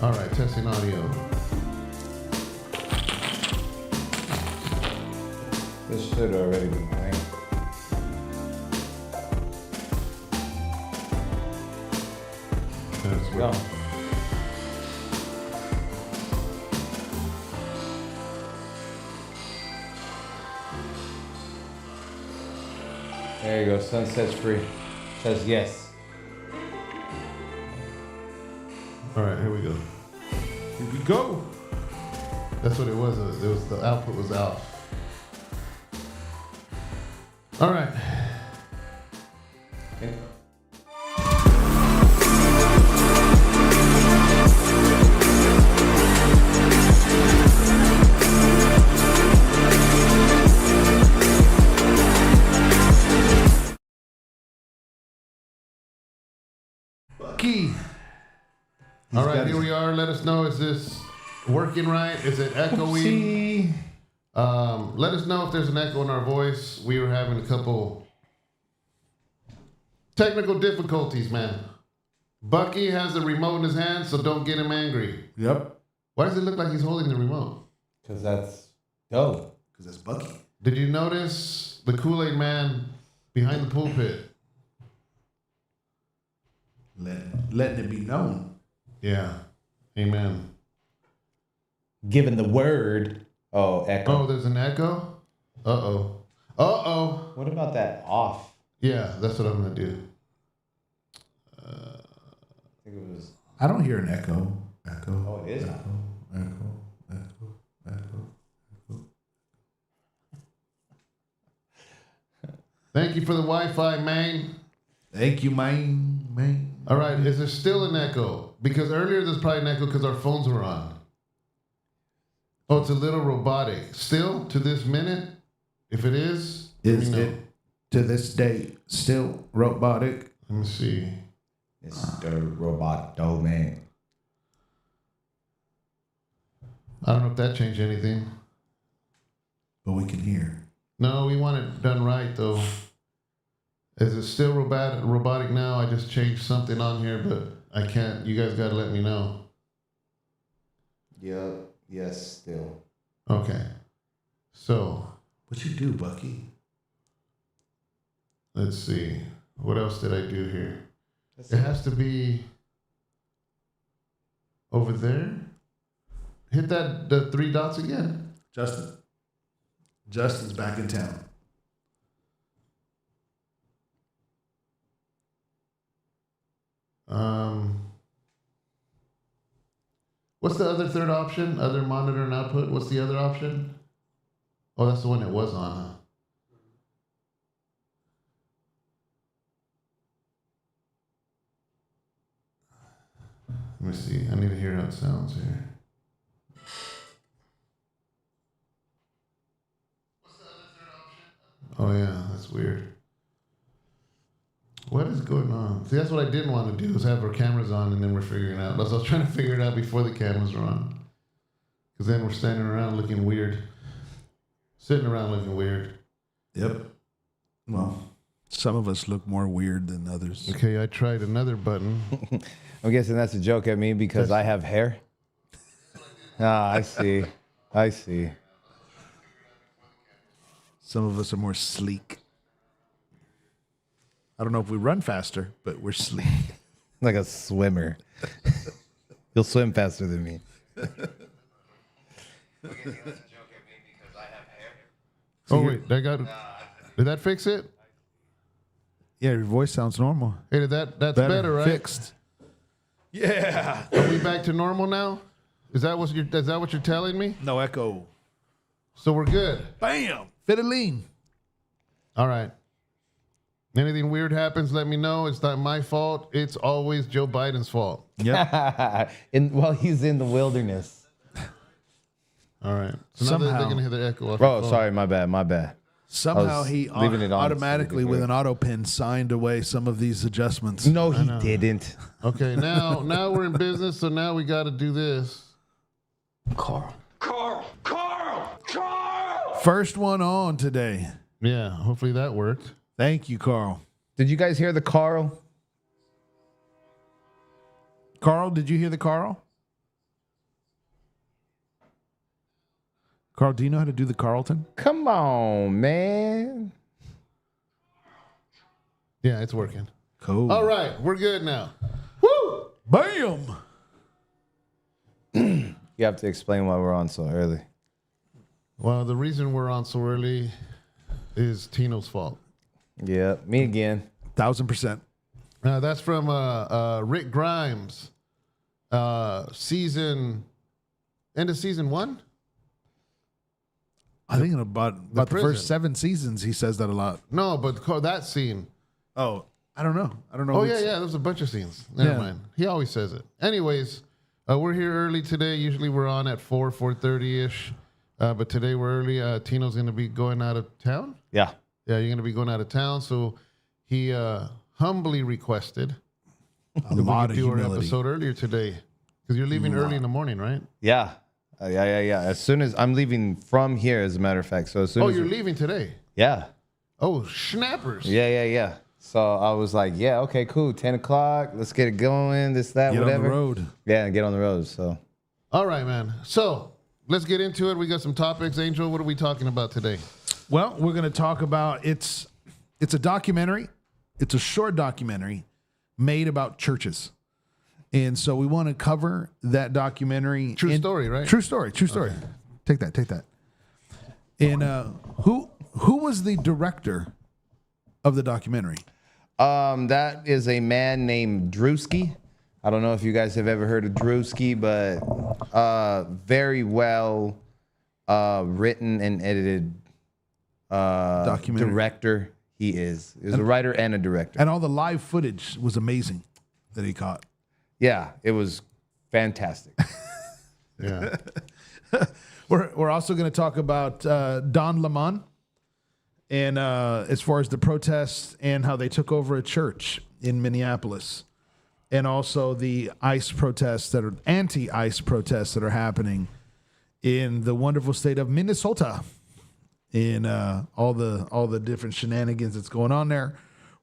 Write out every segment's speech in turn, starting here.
All right, testing audio. This should already be playing. Let's Go. There you go. Sunset's free. Says yes. All right, here we go. Here we go. That's what it was. It was the output was out. All right. Okay. Bucky. All right, here we are. Let us know, is this working right? Is it echoey? Let us know if there's an echo in our voice. We were having a couple technical difficulties, man. Bucky has the remote in his hand, so don't get him angry. Yep. Why does it look like he's holding the remote? Because that's dope. Because that's Bucky. Did you notice the Kool-Aid man behind the pulpit? Letting it be known. Yeah. Amen. Given the word. Oh, echo. Oh, there's an echo? Uh-oh. Uh-oh. What about that off? Yeah, that's what I'm going to do. I think it was. I don't hear an echo. Echo. Oh, it is. Echo. Thank you for the Wi-Fi, man. Thank you, man. All right, is there still an echo? Because earlier there's probably an echo because our phones were on. Oh, it's a little robotic. Still, to this minute? If it is, Is it to this day still robotic? Let me see. It's the robot domain. I don't know if that changed anything. But we can hear. No, we want it done right, though. Is it still robotic now? I just changed something on here, but I can't. You guys got to let me know. Yep. Yes, still. Okay. So, What you do, Bucky? let's see. What else did I do here? It has to be over there. Hit the three dots again. Justin's back in town. What's the other third option? Other monitor and output. What's the other option? Oh, that's the one it was on, huh? Let me see. I need to hear how it sounds here. What's the other third option? Oh, yeah. That's weird. What is going on? See, that's what I didn't want to do, is have our cameras on and then we're figuring it out. I was trying to figure it out before the cameras were on. Because then we're standing around looking weird. Sitting around looking weird. Yep. Well, some of us look more weird than others. Okay, I tried another button. I'm guessing that's a joke at me because I have hair. Ah, I see. I see. Some of us are more sleek. I don't know if we run faster, but we're sleek. Like a swimmer. You'll swim faster than me. Oh, wait, did that fix it? Yeah, your voice sounds normal. Hey, that's better, right? Fixed. Yeah. Are we back to normal now? Is that what you're telling me? No echo. So we're good. Bam. Fiddling. All right. Anything weird happens, let me know. It's not my fault. It's always Joe Biden's fault. Yep. While he's in the wilderness. All right. So now they're going to hear the echo. Off Oh, sorry, my bad. Somehow he leaving it on automatically with an auto pin signed away some of these adjustments. No, he didn't. Okay, now we're in business, so now we got to do this. Carl. First one on today. Yeah, hopefully that worked. Thank you, Carl. Did you guys hear the Carl? Carl, did you hear the Carl? Carl, do you know how to do the Carlton? Come on, man. Yeah, it's working. Cool. All right, we're good now. Woo! Bam! You have to explain why we're on so early. Well, the reason we're on so early is Tino's fault. Yeah, me again. 1,000%. That's from Rick Grimes. End of season 1? I think in about the prison. first 7 seasons, he says that a lot. No, but that scene. Oh, I don't know. Oh, yeah. There's a bunch of scenes. Never mind. He always says it. Anyways, we're here early today. Usually we're on at 4:30-ish. But today we're early. Tino's going to be going out of town. Yeah. Yeah, you're going to be going out of town. So he humbly requested A lot of do our humility. episode earlier today. Because you're leaving early in the morning, right? Yeah. Yeah. As soon as I'm leaving from here, as a matter of fact. So as soon as You're leaving today. Yeah. Oh, snappers. Yeah. So I was like, yeah, okay, cool. 10 o'clock. Let's get it going. This, that, Get whatever. on the road. Yeah, get on the road. So All right, man. So let's get into it. We got some topics. Angel, what are we talking about today? Well, we're going to talk about it's a documentary. It's a short documentary made about churches. And so we want to cover that documentary. True story, right? True story. Okay. Take that. And who was the director of the documentary? that is a man named Druski. I don't know if you guys have ever heard of Druski, but very well written and edited Documentary. director he is. He was a writer and a director. And all the live footage was amazing that he caught. Yeah, it was fantastic. Yeah. We're also going to talk about Don Lemon and as far as the protests and how they took over a church in Minneapolis, and also the ICE protests that are anti-ICE protests that are happening in the wonderful state of Minnesota, in all the different shenanigans that's going on there.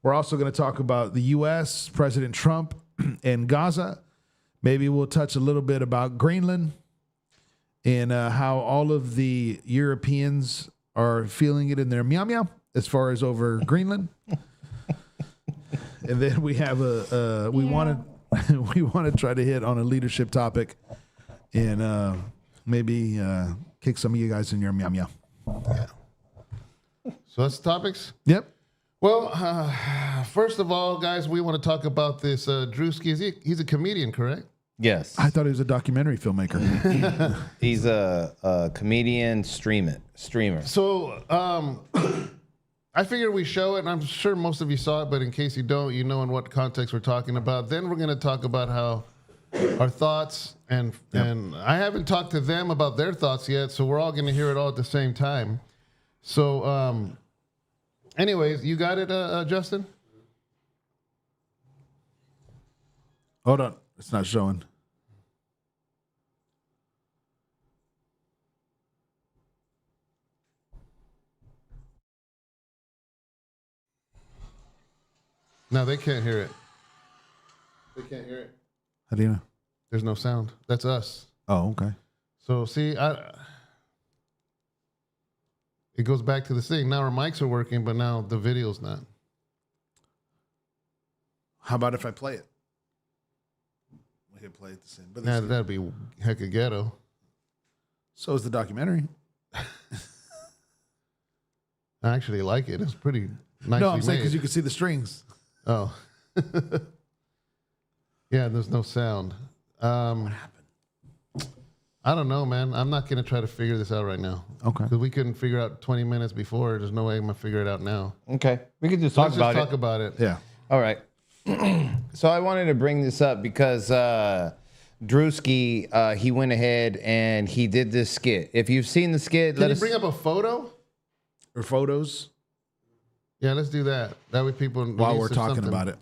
We're also going to talk about the U.S., President Trump, and Gaza. Maybe we'll touch a little bit about Greenland and how all of the Europeans are feeling it in their meow meow as far as over Greenland. And then we have we want to try to hit on a leadership topic and maybe kick some of you guys in your meow meow. Yeah. So that's the topics? Yep. Well, first of all, guys, we want to talk about this Druski. He's a comedian, correct? Yes. I thought he was a documentary filmmaker. He's a comedian streamer. So I figured we show it, and I'm sure most of you saw it, but in case you don't, you know in what context we're talking about. Then we're going to talk about how our thoughts, and I haven't talked to them about their thoughts yet, so we're all going to hear it all at the same time. So anyways, you got it, Justin? Hold on. It's not showing. No, they can't hear it. They can't hear it. How do you know? There's no sound. That's us. Oh, okay. So see, it goes back to the thing. Now our mics are working, but now the video's not. How about if I play it? We could play it the same. But Nah, that'd be heck of ghetto. so is the documentary. I actually like it. It's pretty nicely No, I'm saying made. because you can see the strings. Oh. Yeah, there's no sound. What happened? I don't know, man. I'm not going to try to figure this out right now. Okay. Because we couldn't figure out 20 minutes before. There's no way I'm going to figure it out now. Okay. We could just Let's just talk about it. Yeah. All right. So I wanted to bring this up because Druski, he went ahead and he did this skit. If you've seen the skit, Can you bring up a photo? Or photos Yeah, let's do that. That way people... while we're talking about it.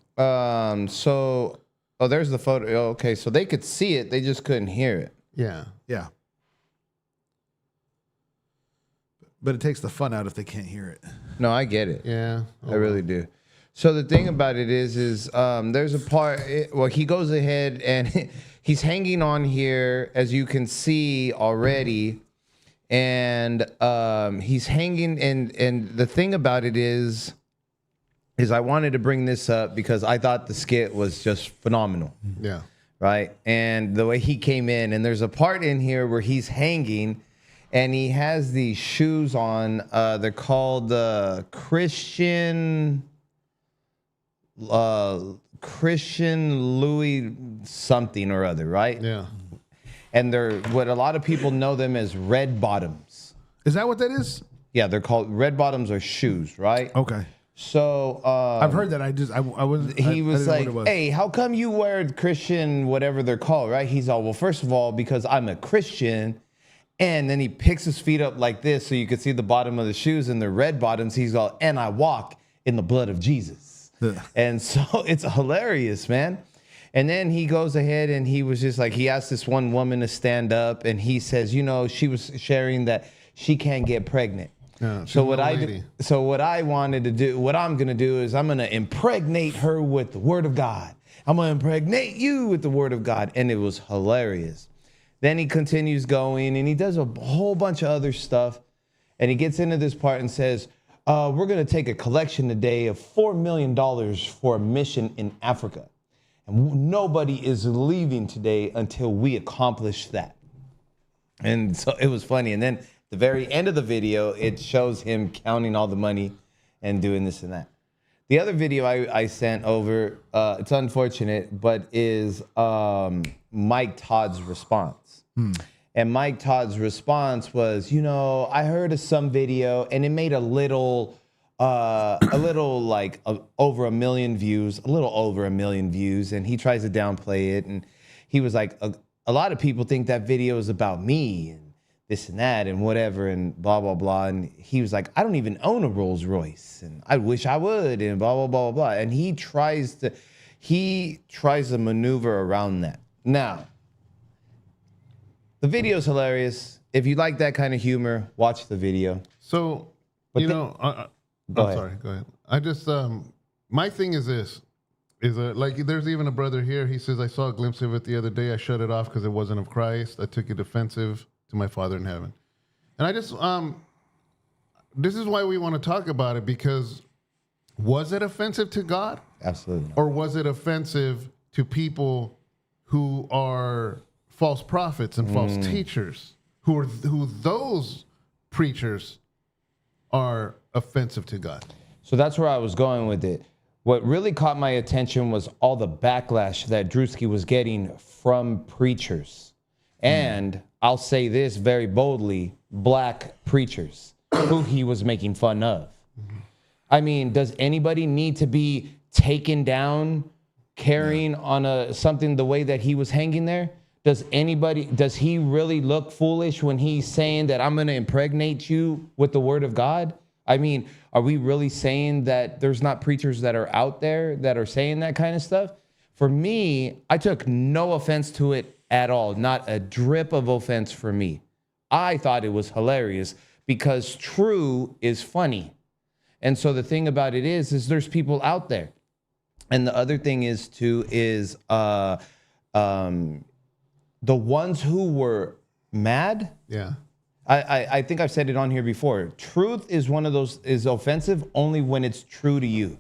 There's the photo. Oh, okay, so they could see it. They just couldn't hear it. Yeah. Yeah. But it takes the fun out if they can't hear it. No, I get it. Yeah. I really do. So the thing about it is there's a part where he goes ahead and he's hanging on here, as you can see already, and he's hanging. And the thing about it is I wanted to bring this up because I thought the skit was just phenomenal. Yeah. Right. And the way he came in, and there's a part in here where he's hanging and he has these shoes on. They're called Christian Louis something or other. Right. Yeah. And they're what a lot of people know them as red bottoms. Is that what that is? Yeah. They're called red bottoms or shoes. Right. Okay. So I've heard that. I wasn't. He was I like, didn't know what it was. "Hey, how come you wear Christian whatever they're called?" Right? He's all, "Well, first of all, because I'm a Christian." And then he picks his feet up like this, so you can see the bottom of the shoes, and they're red bottoms. He's all, "And I walk in the blood of Jesus." And so it's hilarious, man. And then he goes ahead and he was just like, he asked this one woman to stand up, and he says, she was sharing that she can't get pregnant. Yeah, So what I wanted to do, what I'm going to do is I'm going to impregnate her with the word of God. I'm going to impregnate you with the word of God. And it was hilarious. Then he continues going and he does a whole bunch of other stuff. And he gets into this part and says, we're going to take a collection today of $4 million for a mission in Africa. And nobody is leaving today until we accomplish that. And so it was funny. And then the very end of the video, it shows him counting all the money and doing this and that. The other video I sent over, it's unfortunate, but is Mike Todd's response. And Mike Todd's response was, I heard of some video and it made a little like over 1 million views, a little over 1 million views. And he tries to downplay it. And he was like, a lot of people think that video is about me and this and that and whatever and blah, blah, blah. And he was like, I don't even own a Rolls Royce and I wish I would and blah, blah, blah, blah. And he tries to maneuver around that. Now, the video is hilarious. If you like that kind of humor, watch the video. So, But Go ahead. I just, my thing is this, like there's even a brother here. He says, I saw a glimpse of it the other day. I shut it off because it wasn't of Christ. I took it offensive to my Father in heaven. And I just, this is why we want to talk about it, because was it offensive to God? Absolutely. Or was it offensive to people who are false prophets and false teachers, who those preachers are offensive to God? So that's where I was going with it. What really caught my attention was all the backlash that Druski was getting from preachers. And I'll say this very boldly, black preachers who he was making fun of. I mean, does anybody need to be taken down carrying on something the way that he was hanging there? Does he really look foolish when he's saying that I'm going to impregnate you with the word of God? I mean, are we really saying that there's not preachers that are out there that are saying that kind of stuff? For me, I took no offense to it at all. Not a drip of offense for me. I thought it was hilarious because true is funny. And so the thing about it is there's people out there. And the other thing is too, is the ones who were mad. Yeah. I think I've said it on here before. Truth is one of those, is offensive only when it's true to you.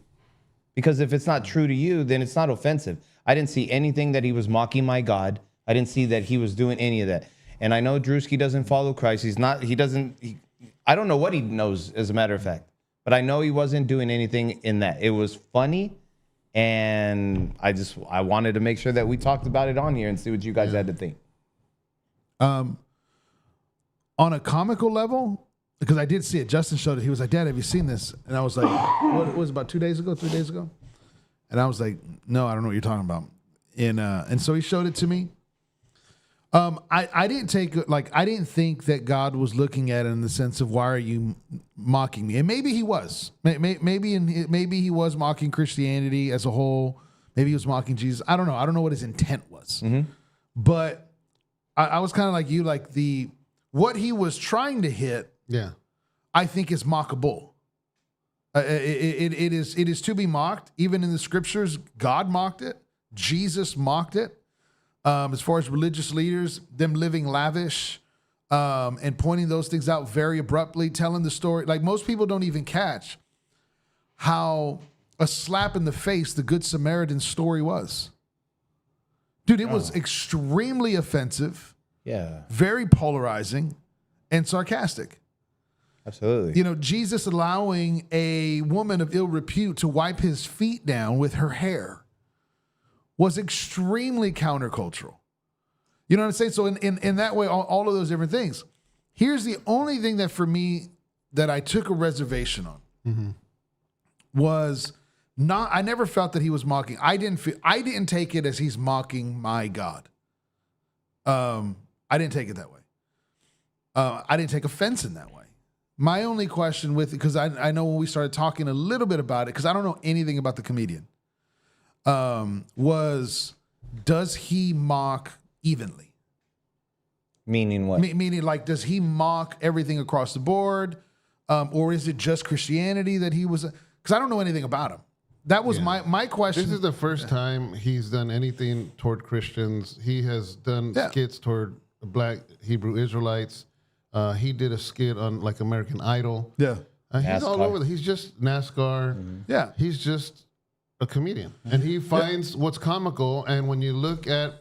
Because if it's not true to you, then it's not offensive. I didn't see anything that he was mocking my God. I didn't see that he was doing any of that. And I know Druski doesn't follow Christ. I don't know what he knows, as a matter of fact. But I know he wasn't doing anything in that. It was funny. And I wanted to make sure that we talked about it on here and see what you guys had to think. On a comical level, because I did see it. Justin showed it. He was like, Dad, have you seen this? And I was like, what was it, about 3 days ago? And I was like, no, I don't know what you're talking about. And so he showed it to me. I didn't think that God was looking at it in the sense of, why are you mocking me? And maybe he was. Maybe he was mocking Christianity as a whole. Maybe he was mocking Jesus. I don't know. I don't know what his intent was. Mm-hmm. But I was kind of like you, like what he was trying to hit, I think is mockable. It is to be mocked. Even in the scriptures, God mocked it. Jesus mocked it. As far as religious leaders, them living lavish, and pointing those things out very abruptly, telling the story. Like most people don't even catch how a slap in the face the Good Samaritan story was. Dude, it was extremely offensive, very polarizing, and sarcastic. Absolutely. You know, Jesus allowing a woman of ill repute to wipe his feet down with her hair was extremely countercultural. You know what I'm saying? So in that way, all of those different things. Here's the only thing that for me that I took a reservation on was not. I never felt that he was mocking. I didn't take it as he's mocking my God. I didn't take it that way. I didn't take offense in that way. My only question with it, because I know when we started talking a little bit about it, because I don't know anything about the comedian, was does he mock evenly? Meaning what? Meaning, like, does he mock everything across the board? Or is it just Christianity that he was? Because I don't know anything about him. That was my question. This is the first time he's done anything toward Christians. He has done skits toward Black Hebrew Israelites. He did a skit on like American Idol. Yeah. He's all over. He's just NASCAR. Yeah. He's just a comedian. And he finds what's comical. And when you look at,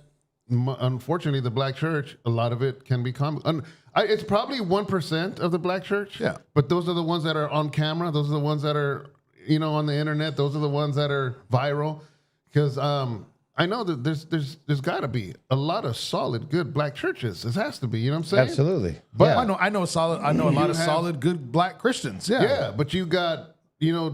unfortunately, the Black church, a lot of it can be comical. It's probably 1% of the Black church. Yeah. But those are the ones that are on camera. Those are the ones that are, on the internet. Those are the ones that are viral. Because I know that there's got to be a lot of solid, good Black churches. It has to be. You know what I'm saying? Absolutely. But I know a lot of solid, good Black Christians. Yeah. Yeah, but you got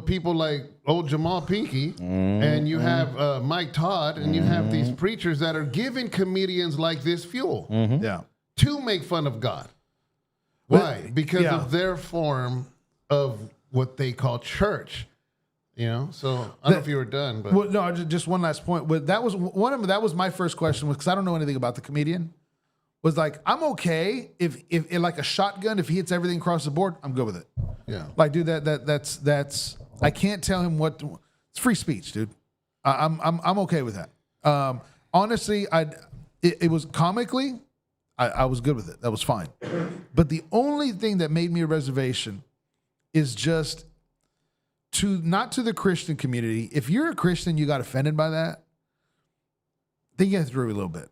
people like old Jamal Pinky, and you have Mike Todd, and you have these preachers that are giving comedians like this fuel Yeah. to make fun of God. Why? Because of their form of what they call church. So I don't know if you were done, but Well, no, just one last point. But that was that was my first question, because I don't know anything about the comedian. Was like, I'm okay if like a shotgun, if he hits everything across the board, I'm good with it. yeah, Like, dude, that's I can't tell him it's free speech, dude. I'm okay with that. Honestly, it was comically, I was good with it. That was fine. But the only thing that made me a reservation is just not to the Christian community. If you're a Christian, you got offended by that, then you get through a little bit.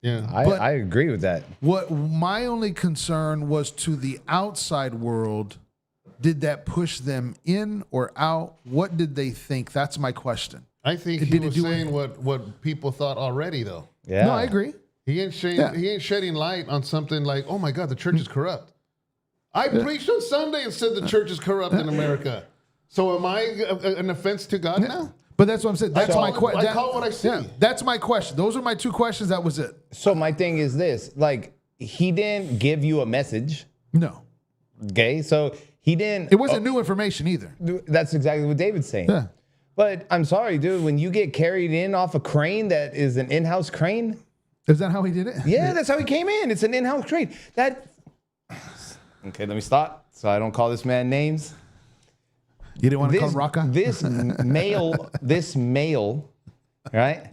yeah. I agree with that. What my only concern was to the outside world. Did that push them in or out? What did they think? That's my question. I think he was saying what people thought already, though. Yeah. No, I agree. He ain't shedding light on something like, oh my God, the church is corrupt. I preached on Sunday and said the church is corrupt in America. So am I an offense to God now? But that's what I'm saying. That's my question. I call what I see. Yeah, that's my question. Those are my two questions. That was it. So my thing is this, like, he didn't give you a message. No. Okay. So he didn't. It wasn't new information either. That's exactly what David's saying. Yeah. But I'm sorry, dude, when you get carried in off a crane that is an in-house crane. Is that how he did it? Yeah, that's how he came in. It's an in-house crane. Okay, let me stop so I don't call this man names. You didn't want to call him Rocha? This male, right?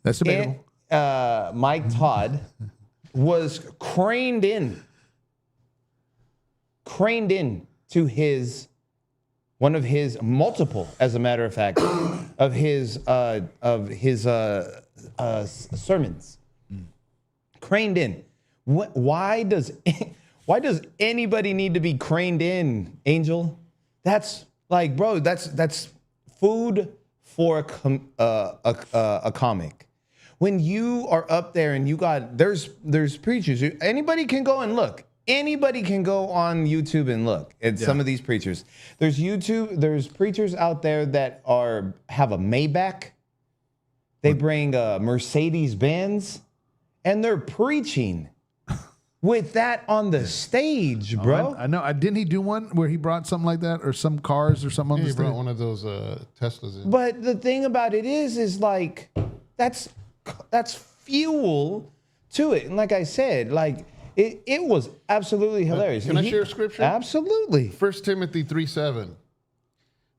That's debatable. Mike Todd was craned in to one of his multiple, as a matter of fact, of his sermons. Craned in. Why does anybody need to be craned in, Angel? That's like, bro, that's food for a comic. When you are up there and there's preachers. Anybody can go and look. Anybody can go on YouTube and look at some of these preachers. There's preachers out there that have a Maybach. They bring a Mercedes-Benz, and they're preaching with that on the stage, bro. I know. Didn't he do one where he brought something like that, or some cars or something on the He stage? brought one of those Teslas in. But the thing about it is like that's fuel to it. And like I said, like it was absolutely hilarious. Can I share a scripture? Absolutely. 1 Timothy 3:7.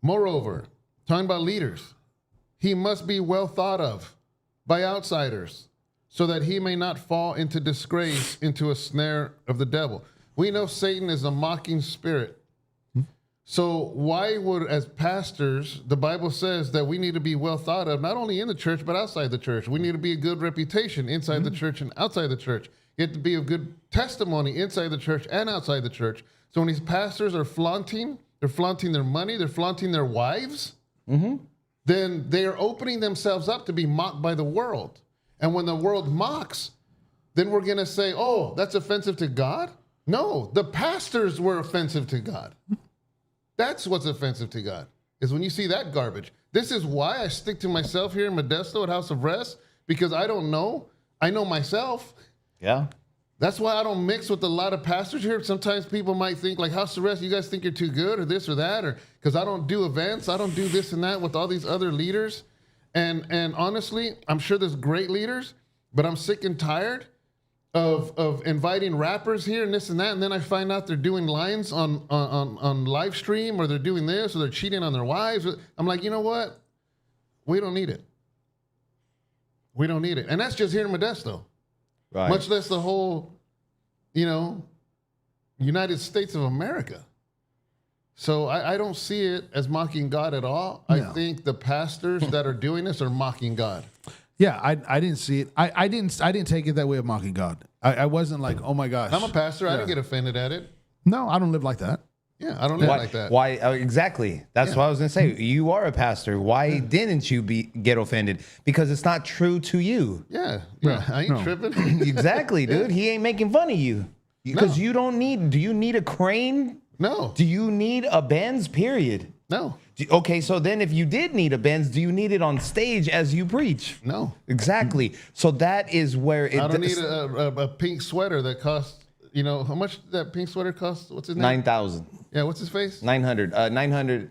Moreover, talking about leaders, he must be well thought of by outsiders, so that he may not fall into disgrace, into a snare of the devil. We know Satan is a mocking spirit. So why would, as pastors, the Bible says that we need to be well thought of, not only in the church, but outside the church. We need to be a good reputation inside the church and outside the church. You have to be a good testimony inside the church and outside the church. So when these pastors are flaunting, they're flaunting their money, they're flaunting their wives, then they are opening themselves up to be mocked by the world. And when the world mocks, then we're going to say, oh, that's offensive to God? No, the pastors were offensive to God. That's what's offensive to God, is when you see that garbage. This is why I stick to myself here in Modesto at House of Rest, because I don't know. I know myself. Yeah. That's why I don't mix with a lot of pastors here. Sometimes people might think, like, House of Rest, you guys think you're too good or this or that, or because I don't do events, I don't do this and that with all these other leaders. And honestly, I'm sure there's great leaders, but I'm sick and tired of inviting rappers here and this and that, and then I find out they're doing lines on live stream, or they're doing this, or they're cheating on their wives. I'm like, you know what? We don't need it. We don't need it. And that's just here in Modesto. Right. Much less the whole, United States of America. So I don't see it as mocking God at all. No. I think the pastors that are doing this are mocking God. Yeah, I didn't see it. I didn't take it that way of mocking God. I wasn't like, oh my gosh. I'm a pastor. I didn't get offended at it. No, I don't live like that. Yeah, I don't live like that. Why? Exactly. That's what I was going to say. You are a pastor. Why didn't you get offended? Because it's not true to you. Yeah. I ain't tripping. Exactly, dude. He ain't making fun of you. Because you don't need, do you need a crane? No. Do you need a Benz, period? No. Okay, so then if you did need a Benz, do you need it on stage as you preach? No. Exactly. So that is where it... I don't need a pink sweater that costs, how much did that pink sweater cost? What's his name? 9,000. Yeah, what's his face? 900. 9,000.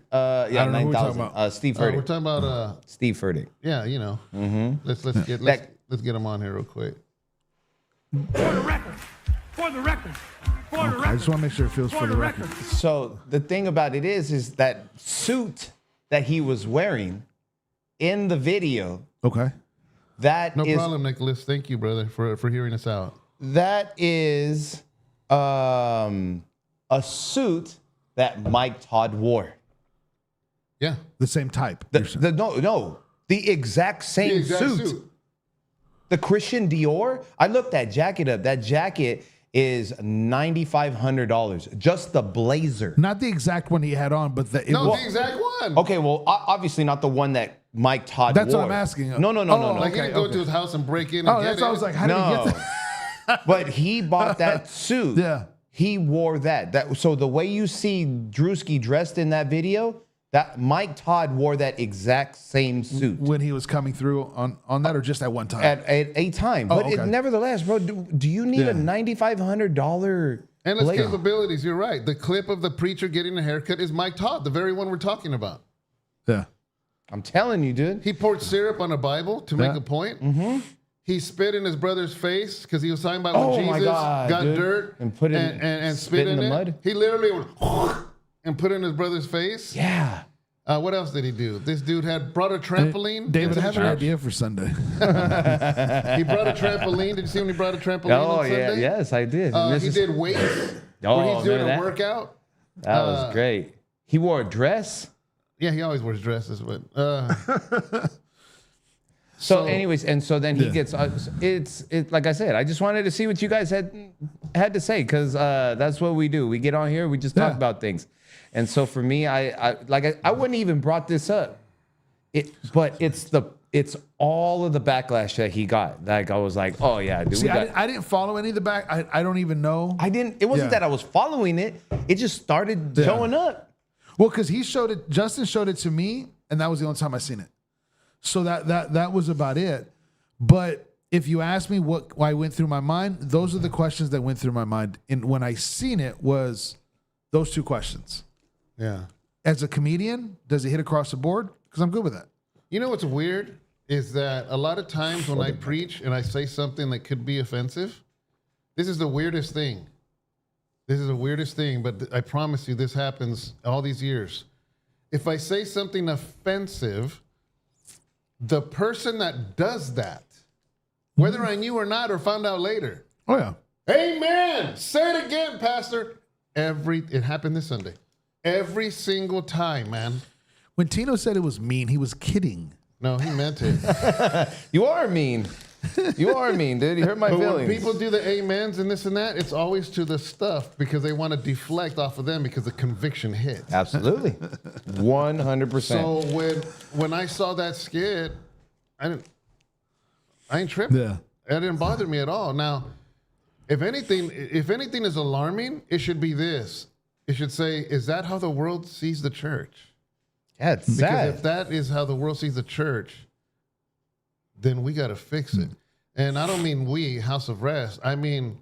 Steve Furtick. We're talking about... Steve Furtick. Yeah, Mm-hmm. Let's get him on here real quick. For the record. For the record. For the record. I just want to make sure it feels for the record. So the thing about it is that suit that he was wearing in the video. Okay. That no is, problem, Nicholas. Thank you, brother, for hearing us out. That is a suit that Mike Todd wore. Yeah. The same type. The exact same suit. The Christian Dior. I looked that jacket up. That jacket is $9,500. Just the blazer. Not the exact one he had on, but the exact one. Okay, well, obviously not the one that Mike Todd wore. That's what I'm asking. No. Like he didn't go to his house and break in and get that's what I was like, how did he get that? But he bought that suit. Yeah. He wore that. So the way you see Druski dressed in that video, that Mike Todd wore that exact same suit. When he was coming through on that, or just at one time? At a time. But nevertheless, bro, do you need a $9,500 and its capabilities? You're right. The clip of the preacher getting a haircut is Mike Todd, the very one we're talking about. Yeah. I'm telling you, dude. He poured syrup on a Bible to make a point. Mm-hmm. He spit in his brother's face because he was talking about when Jesus got dirt and put it and spit in the mud. He literally went and put it in his brother's face. Yeah. What else did he do? This dude brought a trampoline. David, I have an idea for Sunday. He brought a trampoline. Did you see when he brought a trampoline on Sunday? Oh, yeah. Yes, I did. He did weights where he's doing a workout. That was great. He wore a dress. Yeah, he always wears dresses, but... So anyways, and so then he gets, it's like I said, I just wanted to see what you guys had to say, because that's what we do. We get on here, we just talk about things. And so for me, I wouldn't even brought this up. But it's all of the backlash that he got. Like I was like, oh yeah, dude. See, I didn't follow any of the back. I don't even know. It wasn't that I was following it. It just started showing up. Well, because Justin showed it to me, and that was the only time I seen it. So that was about it. But if you ask me what went through my mind, those are the questions that went through my mind. And when I seen it was those two questions. Yeah. As a comedian, does it hit across the board? Because I'm good with that. You know what's weird is that a lot of times when I preach and I say something that could be offensive, this is the weirdest thing. This is the weirdest thing, but I promise you this happens all these years. If I say something offensive, the person that does that whether I knew or not or found out later. Oh yeah. Amen. Say it again, Pastor. It happened this Sunday. Every single time, man. When Tino said it was mean, he was kidding. No, he meant it. You are mean. You are mean, dude. You hurt my But feelings. when people do the amens and this and that, it's always to the stuff because they want to deflect off of them because the conviction hits. Absolutely. 100%. So when I saw that skit, I ain't tripping. Yeah. That didn't bother me at all. Now, if anything is alarming, it should be this. It should say, is that how the world sees the church? Yeah, it's Because sad. if that is how the world sees the church, then we got to fix it. And I don't mean we, House of Rest. I mean,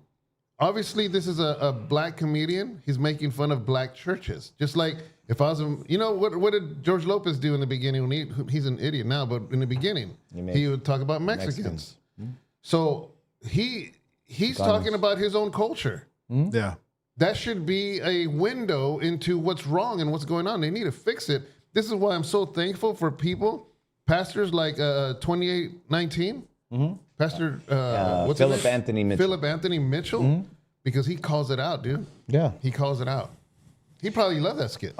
obviously, this is a black comedian. He's making fun of black churches. Just like if I was, what did George Lopez do in the beginning? When he's an idiot now, but in the beginning, he would talk about Mexicans. So he's talking about his own culture. Yeah. That should be a window into what's wrong and what's going on. They need to fix it. This is why I'm so thankful for people, pastors like 2819, Pastor what's his Philip name? Anthony Mitchell. Philip Anthony Mitchell, because he calls it out, dude. Yeah. He calls it out. He probably loved that skit.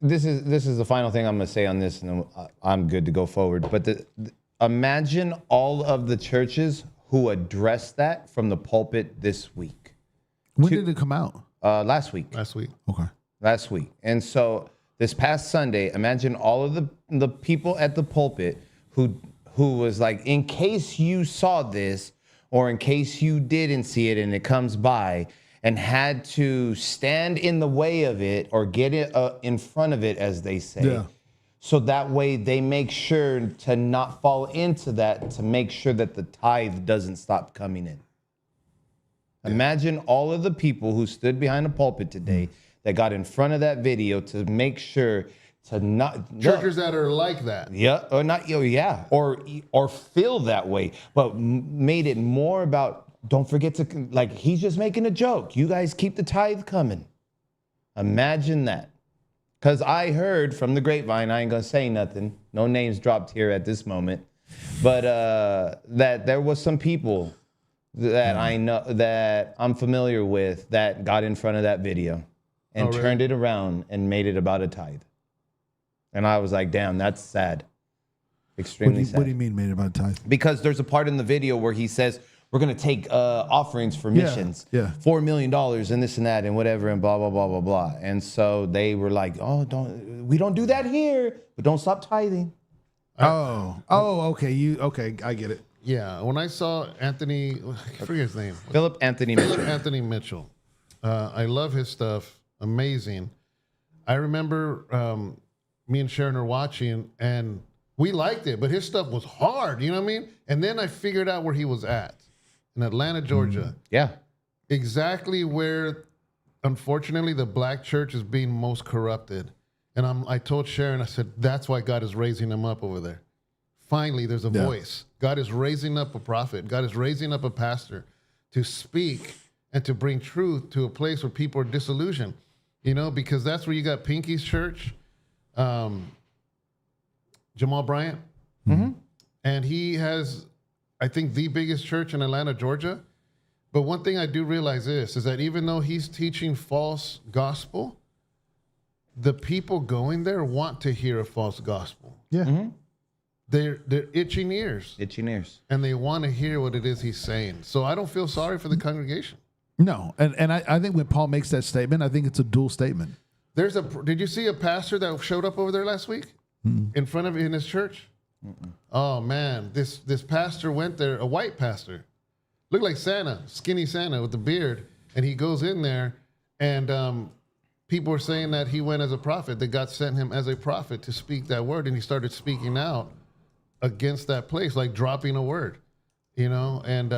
This is the final thing I'm going to say on this, and then I'm good to go forward. But imagine all of the churches who addressed that from the pulpit this week. When did it come out? Last week. Okay. Last week. And so this past Sunday, imagine all of the people at the pulpit who was like, in case you saw this or in case you didn't see it and it comes by, and had to stand in the way of it or get it in front of it, as they say. Yeah. So that way they make sure to not fall into that, to make sure that the tithe doesn't stop coming in. Imagine all of the people who stood behind the pulpit today that got in front of that video to make sure to not Churches that are like that. yeah, or not, yeah, or feel that way, but made it more about. Don't forget to, like, he's just making a joke. You guys keep the tithe coming. Imagine that. Because I heard from the grapevine, I ain't going to say nothing. No names dropped here at this moment. But that there was some people that I know, that I'm familiar with, that got in front of that video and really? turned it around and made it about a tithe. And I was like, damn, that's sad. Extremely sad. What do you mean made it about tithe? Because there's a part in the video where he says, we're going to take offerings for missions. Yeah. $4 million and this and that and whatever and blah, blah, blah, blah, blah. And so they were like, we don't do that here, but don't stop tithing. Okay, I get it. Yeah, when I saw Anthony, I forget his name. Philip Anthony Mitchell. Anthony Mitchell. I love his stuff. Amazing. I remember me and Sharon are watching, and we liked it, but his stuff was hard. You know what I mean? And then I figured out where he was at. In Atlanta, Georgia. Yeah. Exactly where, unfortunately, the black church is being most corrupted. And I told Sharon, I said, that's why God is raising them up over there. Finally, there's a voice. God is raising up a prophet. God is raising up a pastor to speak and to bring truth to a place where people are disillusioned. You know, because that's where you got Pinky's church, Jamal Bryant. And he has, I think, the biggest church in Atlanta, Georgia. But one thing I do realize is that even though he's teaching false gospel, the people going there want to hear a false gospel. Yeah. They're itching ears. Itching ears. And they want to hear what it is he's saying. So I don't feel sorry for the congregation. No, and I think when Paul makes that statement, I think it's a dual statement. Did you see a pastor that showed up over there last week in his church? Oh man, this pastor went there, a white pastor, looked like Santa, skinny Santa with the beard, and he goes in there, and people were saying that he went as a prophet, that God sent him as a prophet to speak that word, and he started speaking out against that place, like dropping a word, you know, and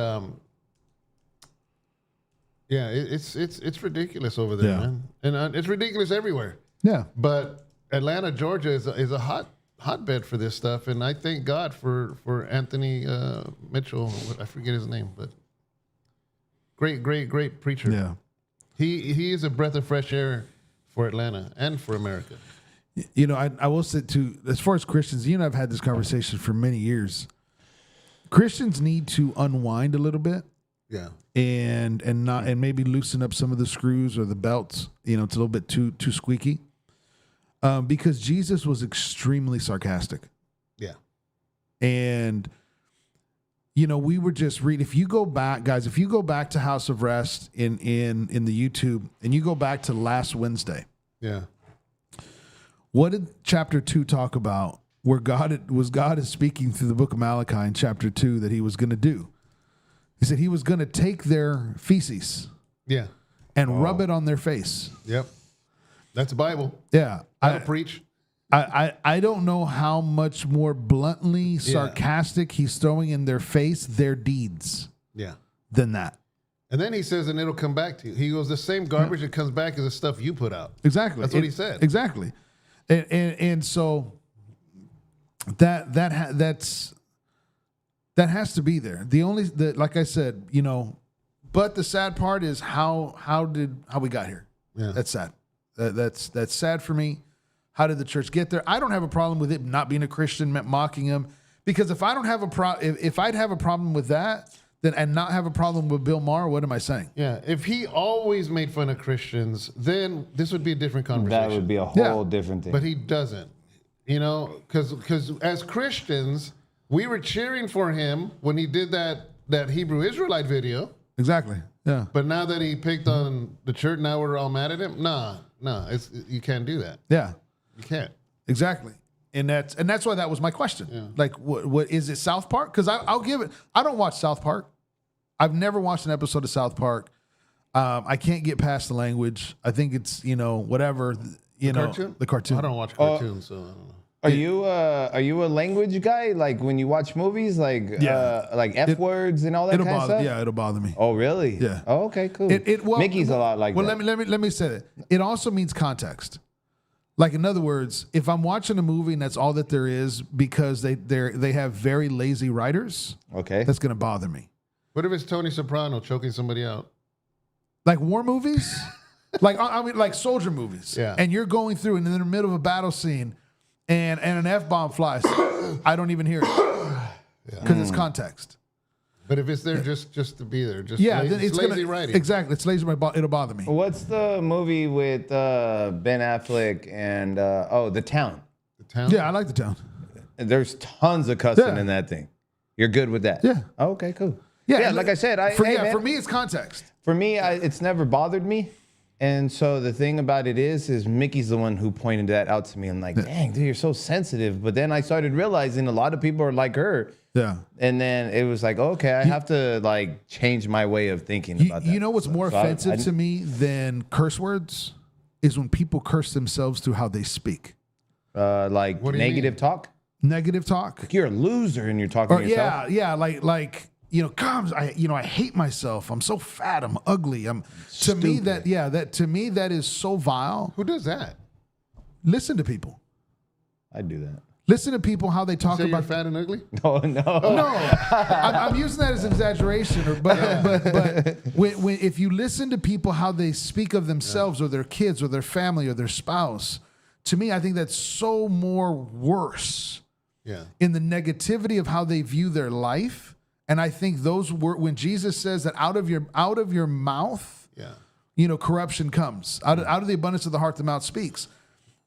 yeah, it's ridiculous over there, man, and it's ridiculous everywhere. Yeah, but Atlanta, Georgia is a hotbed for this stuff, and I thank God for Anthony Mitchell. I forget his name, but great preacher. yeah. He is a breath of fresh air for Atlanta and for America. You know, I will say too, as far as Christians, you and I've had this conversation for many years. Christians need to unwind a little bit. Yeah. And maybe loosen up some of the screws or the belts. You know, it's a little bit too squeaky. Because Jesus was extremely sarcastic. Yeah. And, you know, we were just reading. If you go back, guys, if you go back to House of Rest in the YouTube and you go back to last Wednesday. Yeah. What did chapter 2 talk about? Where God is speaking through the book of Malachi in chapter 2 that he was going to do. He said he was going to take their feces. Yeah. And rub it on their face. Yep. That's the Bible. Yeah. I'll preach. I don't know how much more bluntly sarcastic he's throwing in their face their deeds. Yeah. Than that. And then he says, and it'll come back to you. He goes, the same garbage that comes back is the stuff you put out. Exactly. That's what he said. Exactly. And so that has to be there. Like I said, you know, but the sad part is how we got here. Yeah. That's sad. That's sad for me. How did the church get there? I don't have a problem with it not being a Christian, mocking him, because if I don't have if I'd have a problem with that, then and not have a problem with Bill Maher, what am I saying? Yeah, if he always made fun of Christians, then this would be a different conversation. That would be a whole different thing. But he doesn't, you know, because as Christians, we were cheering for him when he did that Hebrew Israelite video. Exactly. Yeah. But now that he picked on the church, now we're all mad at him. Nah, you can't do that. Yeah. You can't. Exactly. And that's why that was my question. Yeah. Like, what is it, South Park? Because I'll give it. I don't watch South Park. I've never watched an episode of South Park. I can't get past the language. I think it's, you know, whatever. The cartoon. I don't watch cartoons, so I don't know. Are you a language guy? Like when you watch movies, like F words and all that kind of stuff? Yeah, it'll bother me. Oh, really? Yeah. Oh, okay, cool. Mickey's a lot like that. Well, let me say that. It also means context. Like, in other words, if I'm watching a movie and that's all that there is because they have very lazy writers, okay, that's going to bother me. What if it's Tony Soprano choking somebody out? Like war movies? like soldier movies. Yeah. And you're going through and in the middle of a battle scene and an F-bomb flies. I don't even hear it because it's context. But if it's there just to be there, just then it's lazy writing. Exactly, it's lazy writing. It'll bother me. What's the movie with Ben Affleck and The Town? The Town? Yeah, I like The Town. There's tons of cussing in that thing. You're good with that? Yeah. Oh, okay, cool. Yeah, like I said, for me, it's context. For me, it's never bothered me. And so the thing about it is Mickey's the one who pointed that out to me. I'm like, dang, dude, you're so sensitive. But then I started realizing a lot of people are like her. Yeah. And then it was like, okay, I have to like change my way of thinking about that. You know what's more offensive to me than curse words is when people curse themselves through how they speak. Like negative talk? Negative talk. Like you're a loser and you're talking to yourself. Yeah, like you know, I hate myself. I'm so fat. I'm ugly. To me that is so vile. Who does that? Listen to people. I do that. Listen to people how they talk about you're fat and ugly. No. I'm using that as an exaggeration. But when if you listen to people how they speak of themselves or their kids or their family or their spouse, to me I think that's so more worse. Yeah. In the negativity of how they view their life. And I think those were when Jesus says that out of your mouth, you know, corruption comes. Out of the abundance of the heart, the mouth speaks.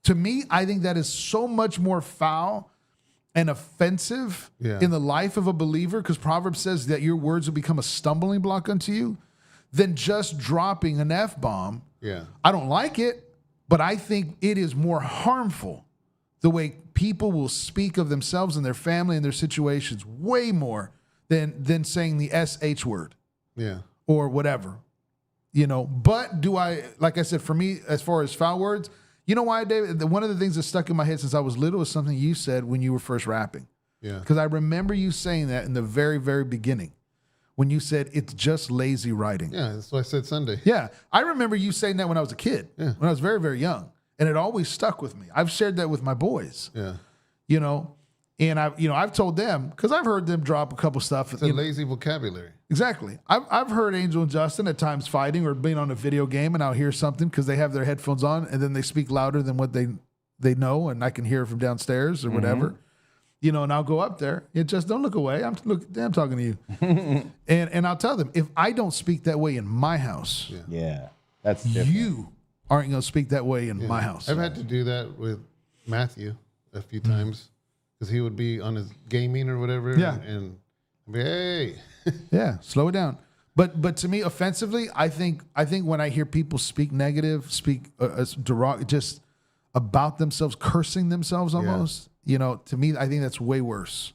To me, I think that is so much more foul and offensive in the life of a believer, because Proverbs says that your words will become a stumbling block unto you, than just dropping an F-bomb. Yeah. I don't like it, but I think it is more harmful the way people will speak of themselves and their family and their situations way more than saying the SH word. Yeah. Or whatever. You know, but like I said, for me, as far as foul words, you know why, David? One of the things that stuck in my head since I was little is something you said when you were first rapping. Yeah. Because I remember you saying that in the very, very beginning when you said it's just lazy writing. Yeah, that's what I said Sunday. Yeah. I remember you saying that when I was a kid, when I was very, very young. And it always stuck with me. I've shared that with my boys. Yeah. You know, and I've told them, because I've heard them drop a couple stuff. It's a lazy vocabulary. Exactly. I've heard Angel and Justin at times fighting or being on a video game, and I'll hear something because they have their headphones on, and then they speak louder than what they know, and I can hear it from downstairs or whatever. you know, and I'll go up there. It just don't look away. I'm talking to you, and I'll tell them if I don't speak that way in my house, Yeah, that's different. you aren't going to speak that way in my house. I've had to do that with Matthew a few times because he would be on his gaming or whatever. Yeah. And I'd be, hey. Yeah, slow it down. But to me, offensively, I think when I hear people speak negative, just about themselves, cursing themselves almost, you know, to me, I think that's way worse.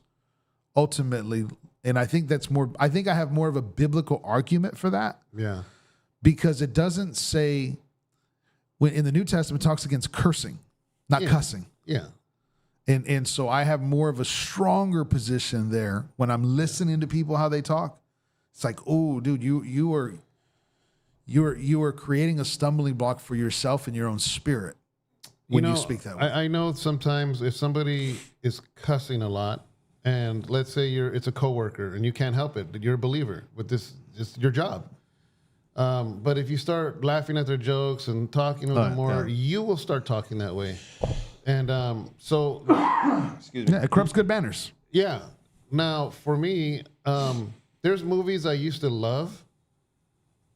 Ultimately, and I think that's more. I think I have more of a biblical argument for that. Yeah. Because it doesn't say when in the New Testament it talks against cursing, not cussing. Yeah. And so I have more of a stronger position there when I'm listening to people how they talk. It's like, oh, dude, you are creating a stumbling block for yourself and your own spirit when you speak that way. I know sometimes if somebody is cussing a lot, and let's say it's a coworker and you can't help it, you're a believer with this, it's your job. But if you start laughing at their jokes and talking to them more, you will start talking that way. And so, Excuse me. Yeah, it corrupts good manners. yeah. Now, for me, there's movies I used to love,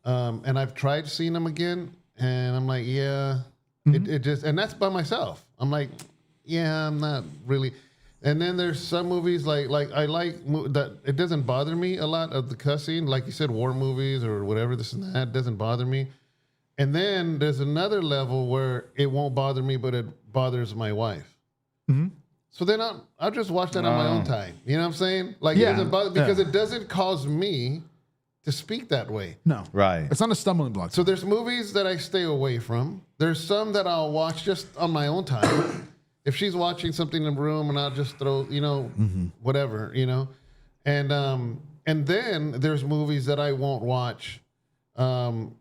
and I've tried seeing them again, and I'm like, it just, and that's by myself. I'm like, I'm not really. And then there's some movies like I like that it doesn't bother me a lot of the cussing, like you said, war movies or whatever, this and that doesn't bother me. And then there's another level where it won't bother me, but it bothers my wife. Mm-hmm. So then I'll just watch that on my own time. You know what I'm saying? Like, it doesn't bother, because it doesn't cause me to speak that way. No. Right. It's not a stumbling block. So there's movies that I stay away from. There's some that I'll watch just on my own time. If she's watching something in the room, and I'll just throw, whatever, And then there's movies that I won't watch that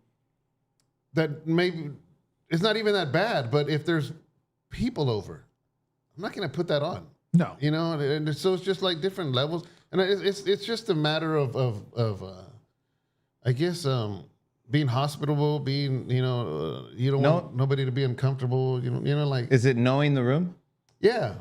maybe it's not even that bad, but if there's people over, I'm not going to put that on. No. And so it's just like different levels, and it's just a matter of I guess being hospitable, being you don't want nobody to be uncomfortable. Like, Is it knowing the room? yeah,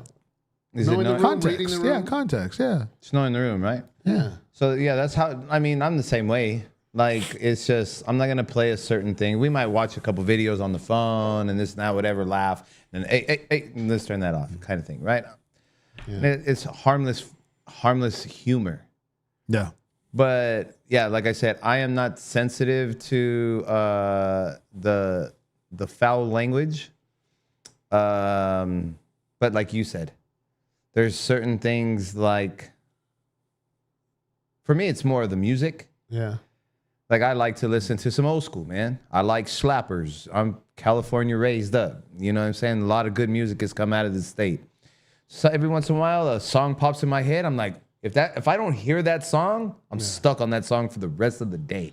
Is knowing it the knowing? room, Context. reading the room. Yeah, context. Yeah. It's knowing the room, right? Yeah. So yeah, that's how. I mean, I'm the same way. Like, it's just I'm not gonna play a certain thing. We might watch a couple videos on the phone and this and that, whatever, laugh, and hey, let's turn that off, kind of thing, right? Yeah. It's harmless humor. Yeah. But yeah, like I said, I am not sensitive to the foul language. But like you said, there's certain things like, for me, it's more of the music. Yeah. Like, I like to listen to some old school, man. I like slappers. I'm California raised up. You know what I'm saying? A lot of good music has come out of the state. So every once in a while, a song pops in my head. I'm like, if I don't hear that song, I'm stuck on that song for the rest of the day.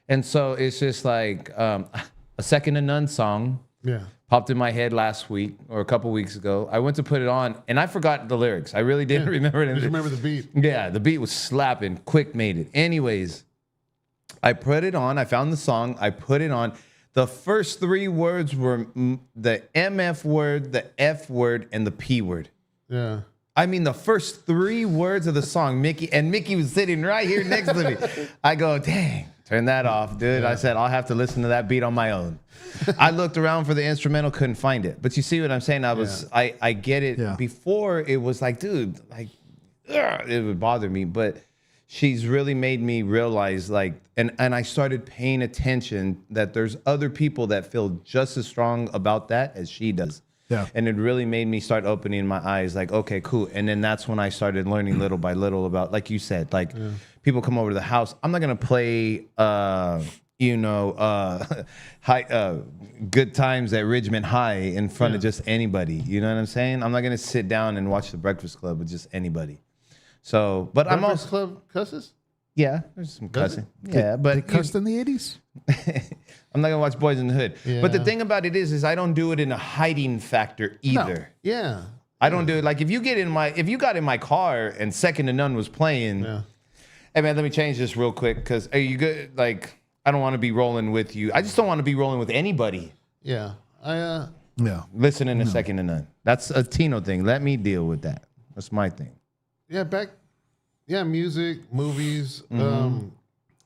And so it's just like a Second to None song popped in my head last week or a couple weeks ago. I went to put it on, and I forgot the lyrics. I really didn't remember it. Just remember the beat. Yeah, the beat was slapping. Quick made it. Anyways, I put it on. I found the song. I put it on. The first three words were the MF word, the F word, and the P word. Yeah. I mean, the first three words of the song, Mickey was sitting right here next to me. I go, dang, turn that off, dude. Yeah. I said, I'll have to listen to that beat on my own. I looked around for the instrumental, couldn't find it. But you see what I'm saying? I get it. Yeah. Before, it was like, dude, like, it would bother me. But she's really made me realize, like, and I started paying attention that there's other people that feel just as strong about that as she does. Yeah. And it really made me start opening my eyes, like, okay, cool. And then that's when I started learning little by little about, like you said, like, people come over to the house. I'm not going to play, Good Times at Ridgemont High in front of just anybody. You know what I'm saying? I'm not going to sit down and watch The Breakfast Club with just anybody. So, but I'm also... Club cusses? Yeah, there's some cussing. Yeah, but... They cussed in the 80s? I'm not going to watch Boys in the Hood. Yeah. But the thing about it is I don't do it in a hiding factor either. No. Yeah. I don't do it. Like, if you got in my car and Second to None was playing, hey, man, let me change this real quick, because, are you good? Like, I don't want to be rolling with you. I just don't want to be rolling with anybody. Yeah. Listening to Second to None. That's a Tino thing. Let me deal with that. That's my thing. Yeah, music, movies.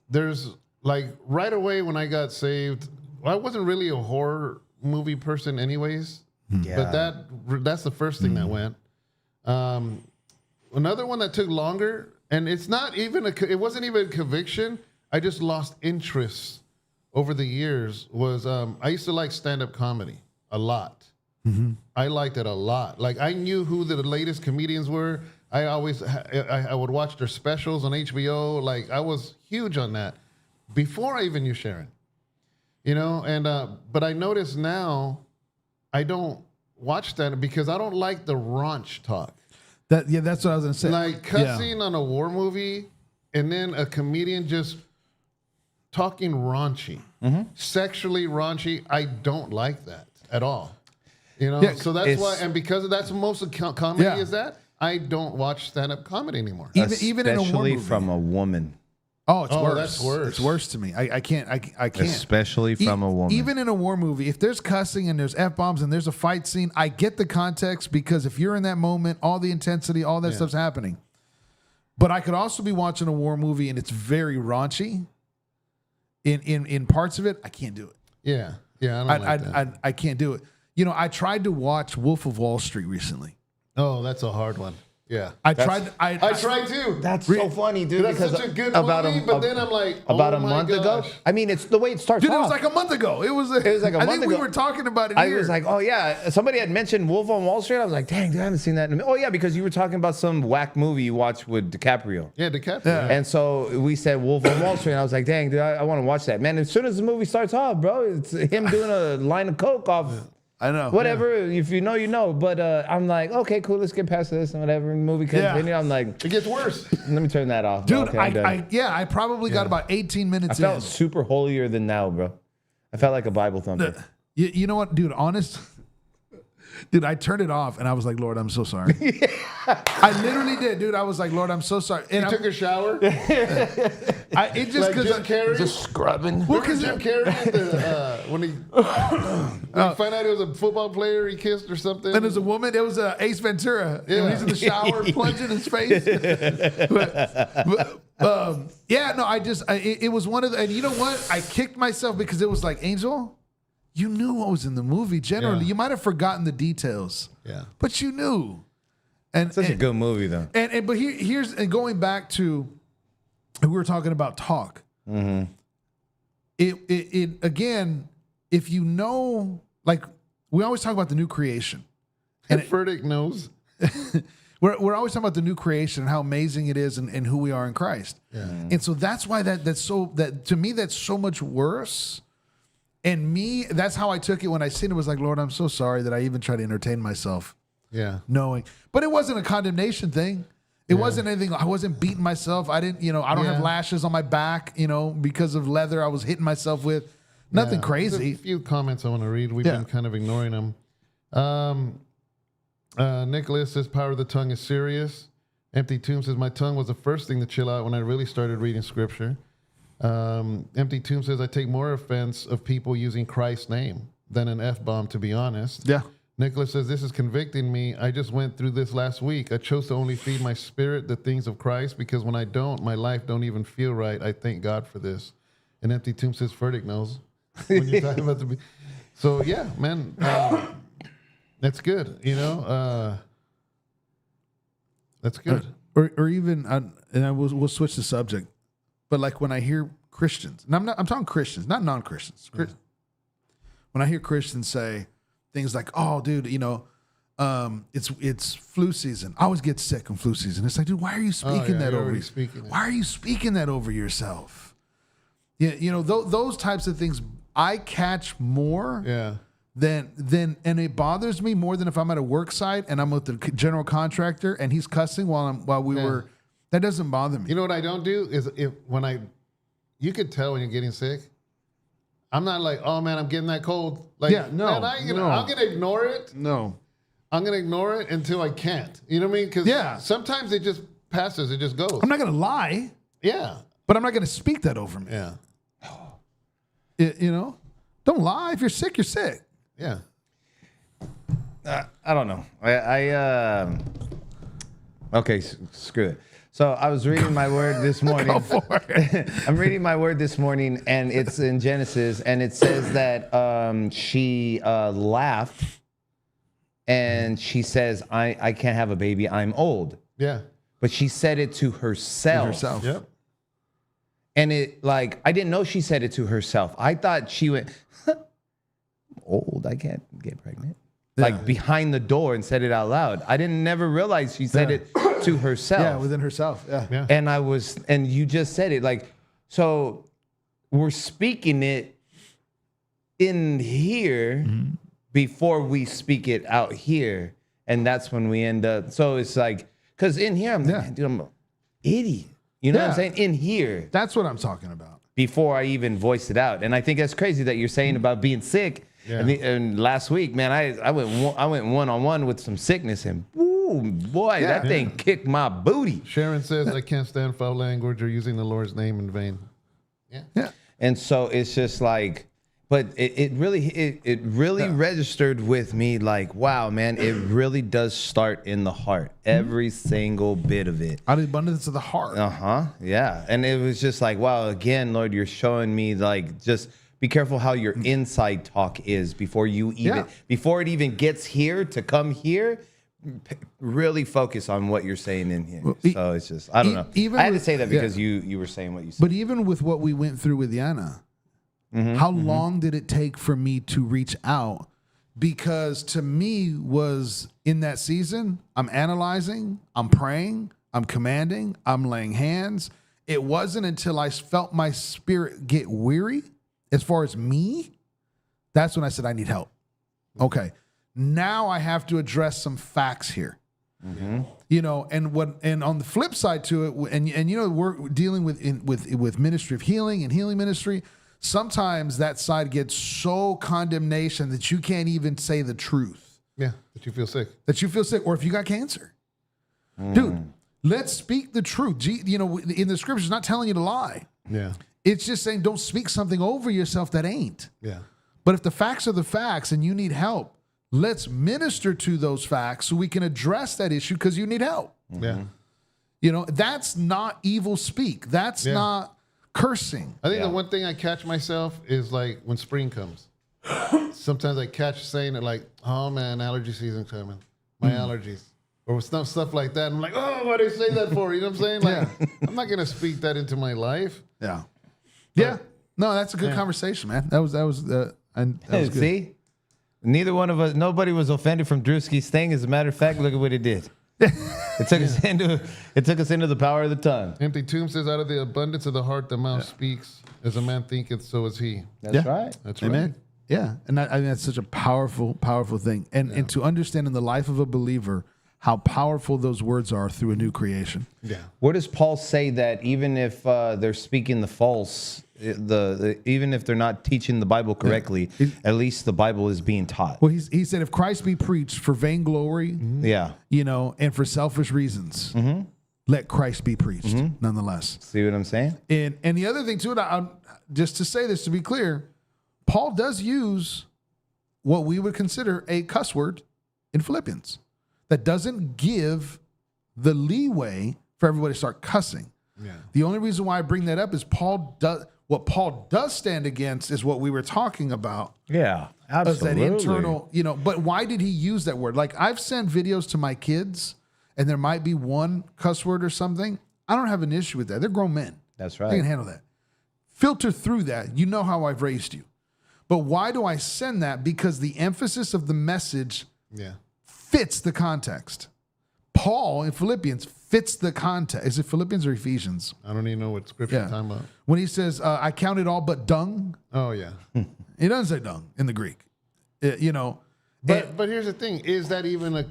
There's like right away when I got saved, I wasn't really a horror movie person anyways. Yeah. But that's the first thing that went. Another one that took longer, and it's not even it wasn't even a conviction. I just lost interest over the years. Was I used to like stand-up comedy a lot. I liked it a lot. Like I knew who the latest comedians were. I always I would watch their specials on HBO. Like I was huge on that before I even knew Sharon. You know, and but I notice now I don't watch that because I don't like the raunch talk. That's what I was gonna say. Like cussing on a war movie, and then a comedian just talking raunchy, sexually raunchy. I don't like that at all. You know, so that's why, and because of that's most of comedy is that I don't watch stand-up comedy anymore. Even in a war movie. From a woman. Oh, it's worse. That's worse. It's worse to me. I can't. Especially from a woman. Even in a war movie, if there's cussing and there's F-bombs and there's a fight scene, I get the context because if you're in that moment, all the intensity, all that stuff's happening. But I could also be watching a war movie and it's very raunchy. In parts of it, I can't do it. Yeah, I don't like that. I can't do it. You know, I tried to watch Wolf of Wall Street recently. Oh, that's a hard one. Yeah, I tried. I tried too. That's so funny, dude. That's because such a good movie, but then I'm like, about oh a my month ago. gosh. I mean, it's the way it starts. Dude, off. it was like a month ago. It was like a month ago. I think we were talking about it. I was like, oh yeah, somebody had mentioned Wolf on Wall Street. I was like, dang, dude, I haven't seen that. Oh yeah, because you were talking about some whack movie you watched with DiCaprio. Yeah, DiCaprio. Yeah. And so we said Wolf on Wall Street. And I was like, dang, dude, I want to watch that. Man, as soon as the movie starts off, bro, it's him doing a line of coke off. I know. Whatever, if you know, you know. But I'm like, okay, cool, let's get past this and whatever. And the movie continues. I'm like, it gets worse. let me turn that off. Dude, okay, I probably got about 18 minutes I felt super holier than now, bro. I felt like a Bible thumper. You know what, dude? Honest, dude, I turned it off and I was like, Lord, I'm so sorry. I literally did, dude. I was like, Lord, I'm so sorry. And You took a shower? it just Like because Jim Carrey? Just scrubbing. Well, because Jim Carrey, when he found out he was a football player he kissed or something. and there's a woman. It was Ace Ventura. Yeah. And he's in the shower plunging his face. It was one of the. And you know what? I kicked myself because it was like, Angel, you knew what was in the movie. Generally, you might have forgotten the details. Yeah, but you knew. And Such a good movie, though. But here's going back to we were talking about talk. It again, if you know, like we always talk about the new creation, and Furtick knows. We're always talking about the new creation and how amazing it is and who we are in Christ. Yeah. And so that's why that's to me that's so much worse. And that's how I took it when I seen it. Was like, Lord, I'm so sorry that I even tried to entertain myself. Yeah. Knowing. But it wasn't a condemnation thing. It wasn't anything. I wasn't beating myself. I didn't, I don't have lashes on my back, because of leather I was hitting myself with. Nothing crazy. There's a few comments I want to read. We've been kind of ignoring them. Nicholas says, power of the tongue is serious. Empty Tomb says, my tongue was the first thing to chill out when I really started reading scripture. Empty Tomb says, I take more offense of people using Christ's name than an F-bomb, to be honest. Yeah. Nicholas says, this is convicting me. I just went through this last week. I chose to only feed my spirit the things of Christ because when I don't, my life don't even feel right. I thank God for this. And Empty Tomb says, Furtick knows. When you're talking about So, yeah, man, that's good, that's good. Or even, we'll switch the subject, but like when I hear Christians, and I'm talking Christians, not non-Christians. When I hear Christians say things like, "Oh, dude, it's flu season. I always get sick in flu season." It's like, dude, why are you speaking that over? Why are you speaking that over yourself? Yeah, those types of things I catch more. Yeah. And it bothers me more than if I'm at a work site and I'm with the general contractor and he's cussing while we were. That doesn't bother me. You know what I don't do is you could tell when you're getting sick. I'm not like, oh man, I'm getting that cold. Like, I'm gonna ignore it. No, I'm gonna ignore it until I can't. You know what I mean? Because sometimes it just passes. It just goes. I'm not gonna lie. Yeah, but I'm not gonna speak that over me. Yeah. Don't lie. If you're sick, you're sick. Yeah. I don't know. Okay, screw it. So I was reading my word this morning. Go for it. I'm reading my word this morning, and it's in Genesis, and it says that she laughed, and she says, I can't have a baby, I'm old. Yeah. But she said it to herself. Yep. And it, like, I didn't know she said it to herself. I thought she went, old, I can't get pregnant. Like behind the door and said it out loud. I didn't never realize she said it to herself. Yeah, within herself. Yeah. And you just said it, like, so we're speaking it in here before we speak it out here. And that's when we end up. So it's like, because in here, I'm like, man, dude, I'm an idiot. You know what I'm saying? In here. That's what I'm talking about. Before I even voiced it out. And I think that's crazy that you're saying about being sick. Yeah. And last week, man, I went one-on-one with some sickness, and ooh, boy, that thing kicked my booty. Sharon says, I can't stand foul language or using the Lord's name in vain. Yeah. And so it's just like, but it really registered with me, like, wow, man, it really does start in the heart. Every single bit of it. Out of the abundance of the heart. Yeah. And it was just like, wow, again, Lord, you're showing me, like, just be careful how your inside talk is before you even before it even gets here to come here. Really focus on what you're saying in here. So it's just, I don't know. I had to say that because you were saying what you said. But even with what we went through with Yana, how long did it take for me to reach out? Because to me was in that season, I'm analyzing, I'm praying, I'm commanding, I'm laying hands. It wasn't until I felt my spirit get weary, as far as me, that's when I said, I need help. Okay. Now I have to address some facts here. You know, and on the flip side to it, and you know, we're dealing with ministry of healing and healing ministry. Sometimes that side gets so condemnation that you can't even say the truth. Yeah, that you feel sick. Or if you got cancer. Dude, let's speak the truth. You know, in the scriptures, not telling you to lie. Yeah. It's just saying don't speak something over yourself that ain't. Yeah. But if the facts are the facts and you need help, let's minister to those facts so we can address that issue because you need help. Yeah. You know, that's not evil speak. That's not cursing. I think the one thing I catch myself is like when spring comes. Sometimes I catch saying it like, oh man, allergy season coming. My allergies. Or stuff like that. And I'm like, oh, why did I say that for? You know what I'm saying? Like, I'm not going to speak that into my life. Yeah. Yeah. No, that's a good conversation, man. That was good. See? Neither one of us, nobody was offended from Druski's thing. As a matter of fact, look at what it did. It took us into the power of the tongue. Empty Tomb says, out of the abundance of the heart, the mouth speaks. As a man thinketh, so is he. That's right. That's Amen. right. Yeah. And I mean, that's such a powerful, powerful thing. And to understand in the life of a believer how powerful those words are through a new creation. Yeah. Where does Paul say that even if they're speaking the false, even if they're not teaching the Bible correctly, at least the Bible is being taught? Well, he said, if Christ be preached for vainglory, you know, and for selfish reasons, let Christ be preached nonetheless. See what I'm saying? And the other thing too, just to say this, to be clear, Paul does use what we would consider a cuss word in Philippians. That doesn't give the leeway for everybody to start cussing. Yeah. The only reason why I bring that up is what Paul does stand against is what we were talking about. Yeah, absolutely. As that internal, you know, but why did he use that word? Like I've sent videos to my kids and there might be one cuss word or something. I don't have an issue with that. They're grown men. That's right. They can handle that. Filter through that. You know how I've raised you. But why do I send that? Because the emphasis of the message fits the context. Paul in Philippians fits the context. Is it Philippians or Ephesians? I don't even know what scripture you're talking about. When he says, I count it all but dung. Oh, yeah. He doesn't say dung in the Greek. You know. But here's the thing. Is that even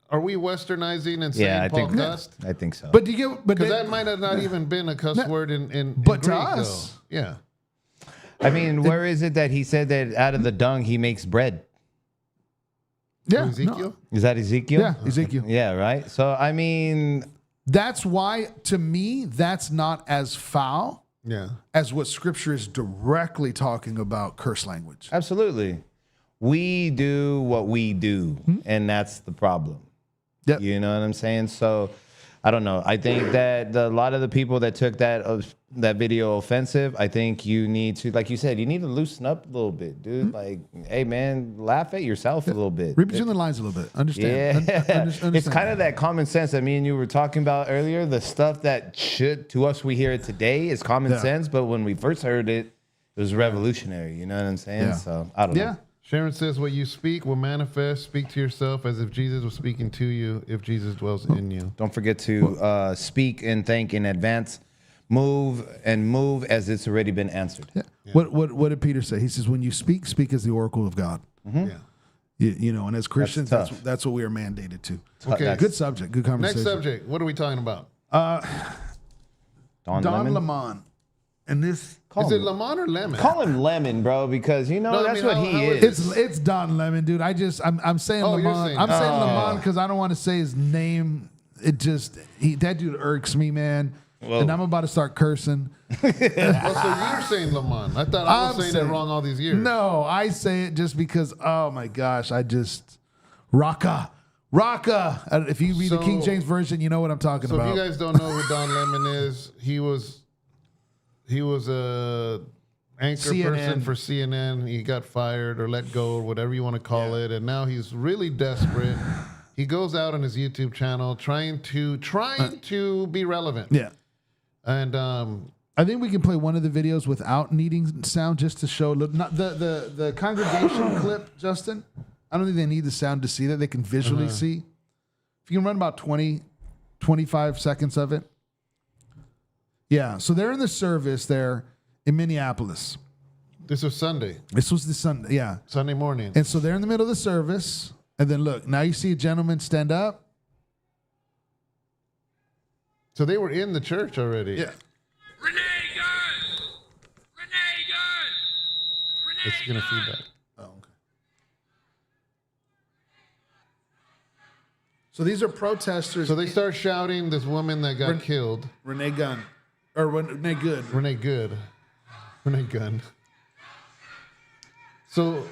are we westernizing and saying Paul cussed? I think so. But do you get, because that might have not even been a cuss word in but Greek, to us. though. Yeah. I mean, where is it that he said that out of the dung he makes bread? Yeah. Ezekiel? No. Is that Ezekiel? Yeah, Ezekiel. Yeah, right? So, I mean... That's why, to me, that's not as foul as what Scripture is directly talking about curse language. Absolutely. We do what we do, and that's the problem. Yep. You know what I'm saying? So I don't know. I think that a lot of the people that took that video offensive, I think you need to, like you said, you need to loosen up a little bit, dude. Like, hey, man, laugh at yourself a little bit. Read between the lines a little bit. Understand. Yeah. Understand It's kind of that common sense that me and you were talking about earlier. The stuff that should, to us, we hear it today is common sense. But when we first heard it, it was revolutionary. You know what I'm saying? Yeah. So I don't know. Sharon says, what you speak will manifest. Speak to yourself as if Jesus was speaking to you, if Jesus dwells in you. Don't forget to speak and think in advance. Move as it's already been answered. Yeah. What did Peter say? He says, when you speak, speak as the oracle of God. Yeah. You know, and as Christians, That's that's what we are mandated to. Okay. Good subject. Good conversation. Next subject. What are we talking about? Don Lemon. And this... Is it Lemon or Lemon? Call him Lemon, bro, because that's what he is. It's Don Lemon, dude. I'm saying Oh, you're Lemon. saying I'm saying Lemon because I don't want to say his name. It just that dude irks me, man. Whoa. And I'm about to start cursing. So you're saying Lemon. I thought I was saying it wrong all these years. No, I say it just because, oh my gosh, Rocha. If you read the King James Version, you know what I'm talking about. So if you guys don't know who Don Lemon is, he was a anchor person for CNN. He got fired or let go or whatever you want to call it. And now he's really desperate. He goes out on his YouTube channel trying to be relevant. Yeah. And I think we can play one of the videos without needing sound just to show not the congregation clip, Justin. I don't think they need the sound to see that. They can visually see. If you can run about 20, 25 seconds of it. Yeah, so they're in the service there in Minneapolis. this was Sunday. This was the Sunday, yeah. Sunday morning. And so they're in the middle of the service. And then look, now you see a gentleman stand up. So they were in the church already. Yeah. Renee Gunn! Renee Gunn! It's going to feedback. Oh, okay. So these are protesters. So they start shouting this woman that got killed. Renee Gunn. Or Renee Good. Renee Good. Renee Gunn. So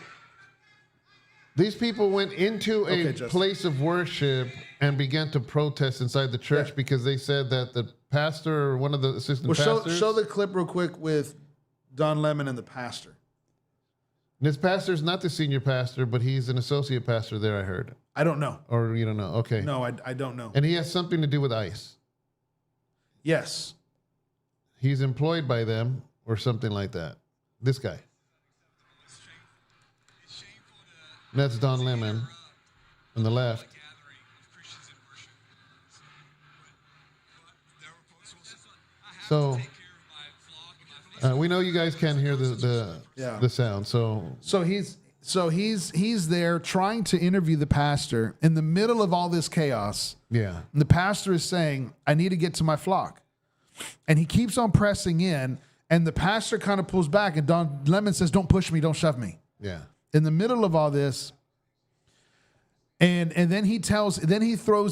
these people went into a place of worship and began to protest inside the church because they said that the pastor or one of the assistant pastors. Show the clip real quick with Don Lemon and the pastor. This pastor's not the senior pastor, but he's an associate pastor there, I heard. I don't know. Or you don't know. Okay. No, I don't know. And he has something to do with ICE. Yes. He's employed by them or something like that. This guy. And that's Don Lemon on the left. So we know you guys can't hear the sound. So he's there trying to interview the pastor in the middle of all this chaos. Yeah. And the pastor is saying, I need to get to my flock. And he keeps on pressing in, and the pastor kind of pulls back, and Don Lemon says, don't push me, don't shove me. Yeah. In the middle of all this, and then he throws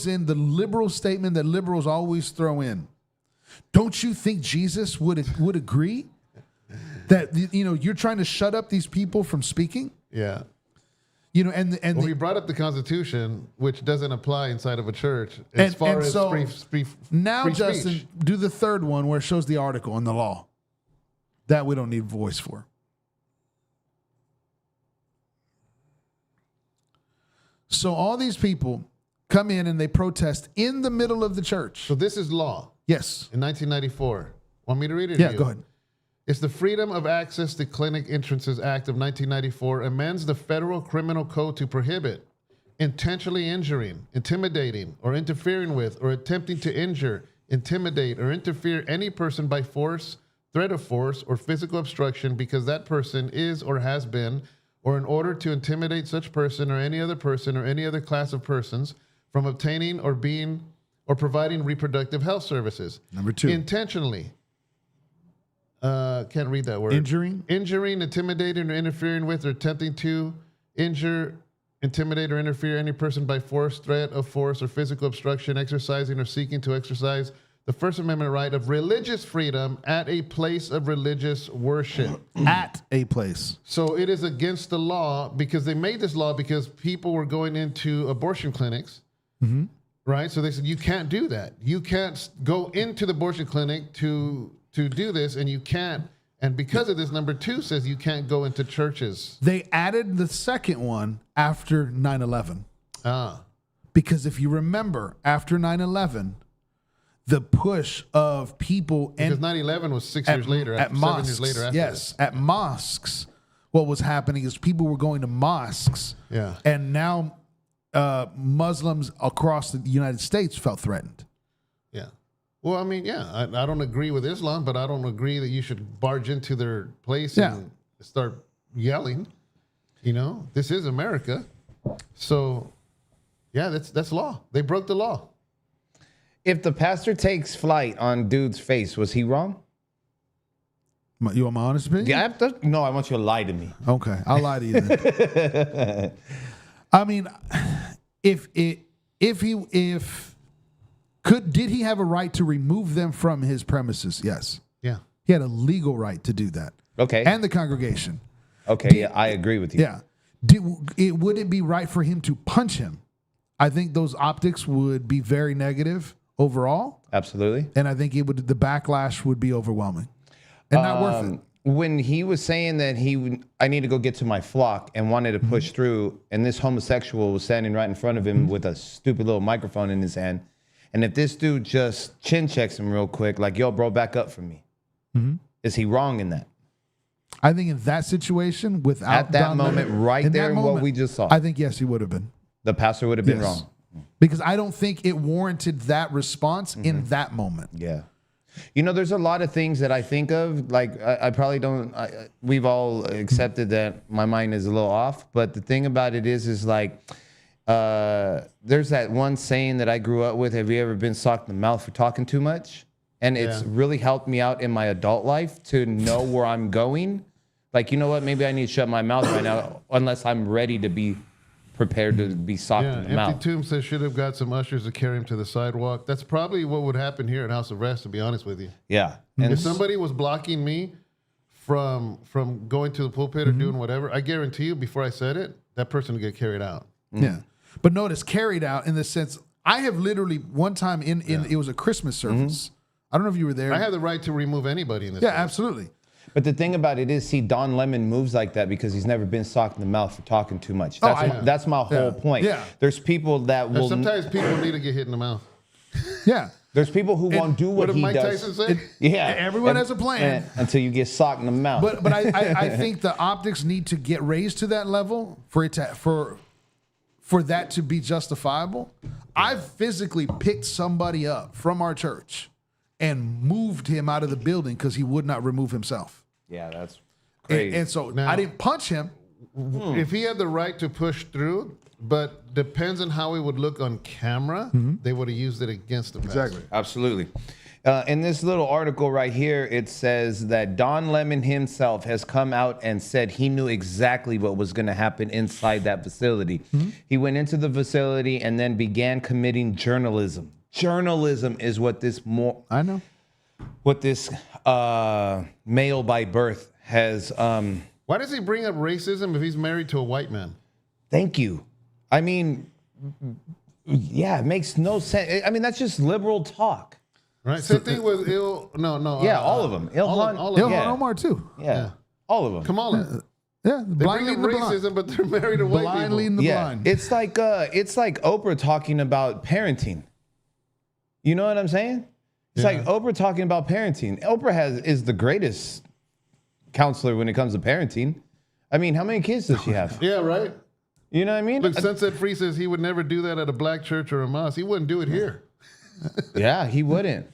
in the liberal statement that liberals always throw in. Don't you think Jesus would agree that you're trying to shut up these people from speaking? Yeah. He brought up the Constitution, which doesn't apply inside of a church as far as free Justin, speech. Do the third one where it shows the article in the law. That we don't need voice for. So all these people come in and they protest in the middle of the church. So this is law. Yes. In 1994. Want me to read it? Yeah, go ahead. It's the Freedom of Access to Clinic Entrances Act of 1994 amends the Federal Criminal Code to prohibit intentionally injuring, intimidating, or interfering with, or attempting to injure, intimidate, or interfere any person by force, threat of force, or physical obstruction because that person is or has been, or in order to intimidate such person or any other class of persons from obtaining or being or providing reproductive health services. Number 2. Intentionally. Can't read that word. Injuring, intimidating, or interfering with, or attempting to injure, intimidate, or interfere any person by force, threat of force, or physical obstruction, exercising or seeking to exercise the First Amendment right of religious freedom at a place of religious worship. At a place. So it is against the law because they made this law because people were going into abortion clinics right? So they said, you can't do that. You can't go into the abortion clinic to do this, and you can't. And because of this, number 2 says you can't go into churches. They added the second one after 9/11. Because if you remember, after 9/11, the push of people because 9/11 was 6 years later, at 7 mosques, years later. After yes, at mosques, what was happening is people were going to mosques, and now Muslims across the United States felt threatened. Yeah. Well, I mean, I don't agree with Islam, but I don't agree that you should barge into their place and start yelling. You know, this is America, so yeah, that's law. They broke the law. If the pastor takes flight on dude's face, was he wrong? You want my honest opinion? Yeah. No, I want you to lie to me. Okay, I'll lie to you then. I mean, did he have a right to remove them from his premises? Yes. Yeah. He had a legal right to do that. Okay. And the congregation. Okay, yeah, I agree with you. Yeah. Would it be right for him to punch him? I think those optics would be very negative overall. Absolutely. And I think the backlash would be overwhelming and not worth it. When he was saying that I need to go get to my flock and wanted to push through, and this homosexual was standing right in front of him with a stupid little microphone in his hand. And if this dude just chin checks him real quick, like, yo, bro, back up from me. Is he wrong in that? I think in that situation, without at that Don moment, Lemon, right there in what we just saw, I think yes, he would have been. The pastor would have been wrong. Because I don't think it warranted that response in that moment. Yeah. You know, there's a lot of things that I think of, like I probably don't, we've all accepted that my mind is a little off, but the thing about it is like, there's that one saying that I grew up with, have you ever been socked in the mouth for talking too much? And it's really helped me out in my adult life to know where I'm going. Like, you know what, maybe I need to shut my mouth right now unless I'm ready to be prepared to be socked in the mouth. Empty Tomb says should have got some ushers to carry him to the sidewalk. That's probably what would happen here at House of Rest, to be honest with you. Yeah. And if somebody was blocking me from going to the pulpit or doing whatever, I guarantee you, before I said it, that person would get carried out. Yeah. But notice, carried out in the sense, I have literally one time it was a Christmas service. I don't know if you were there. I have the right to remove anybody in this. Yeah, case. absolutely. But the thing about it is, see, Don Lemon moves like that because he's never been socked in the mouth for talking too much. That's my whole point. Yeah. There's people that will. Sometimes people need to get hit in the mouth. Yeah. There's people who won't do what did he Mike does. Tyson say? Yeah. Everyone has a plan. Until you get socked in the mouth. But I think the optics need to get raised to that level for it to for that to be justifiable. I've physically picked somebody up from our church and moved him out of the building because he would not remove himself. Yeah, that's crazy. And so I didn't punch him. If he had the right to push through, but depends on how he would look on camera, they would have used it against him. Exactly. Absolutely. In this little article right here, it says that Don Lemon himself has come out and said he knew exactly what was going to happen inside that facility. He went into the facility and then began committing journalism. Journalism is what this male by birth has. Why does he bring up racism if he's married to a white man? Thank you. I mean, yeah, it makes no sense. I mean, that's just liberal talk. Right. Same thing with all of them. Ilhan Omar too. Yeah, all of them. Kamala. Yeah, They bring up racism, but they're married to white blind people. leading the blind. It's like Oprah talking about parenting. You know what I'm saying? It's like Oprah talking about parenting. Oprah is the greatest counselor when it comes to parenting. I mean, how many kids does she have? Yeah, right. You know what I mean? Look, Sunset Free says he would never do that at a black church or a mosque. He wouldn't do it here. Yeah, he wouldn't.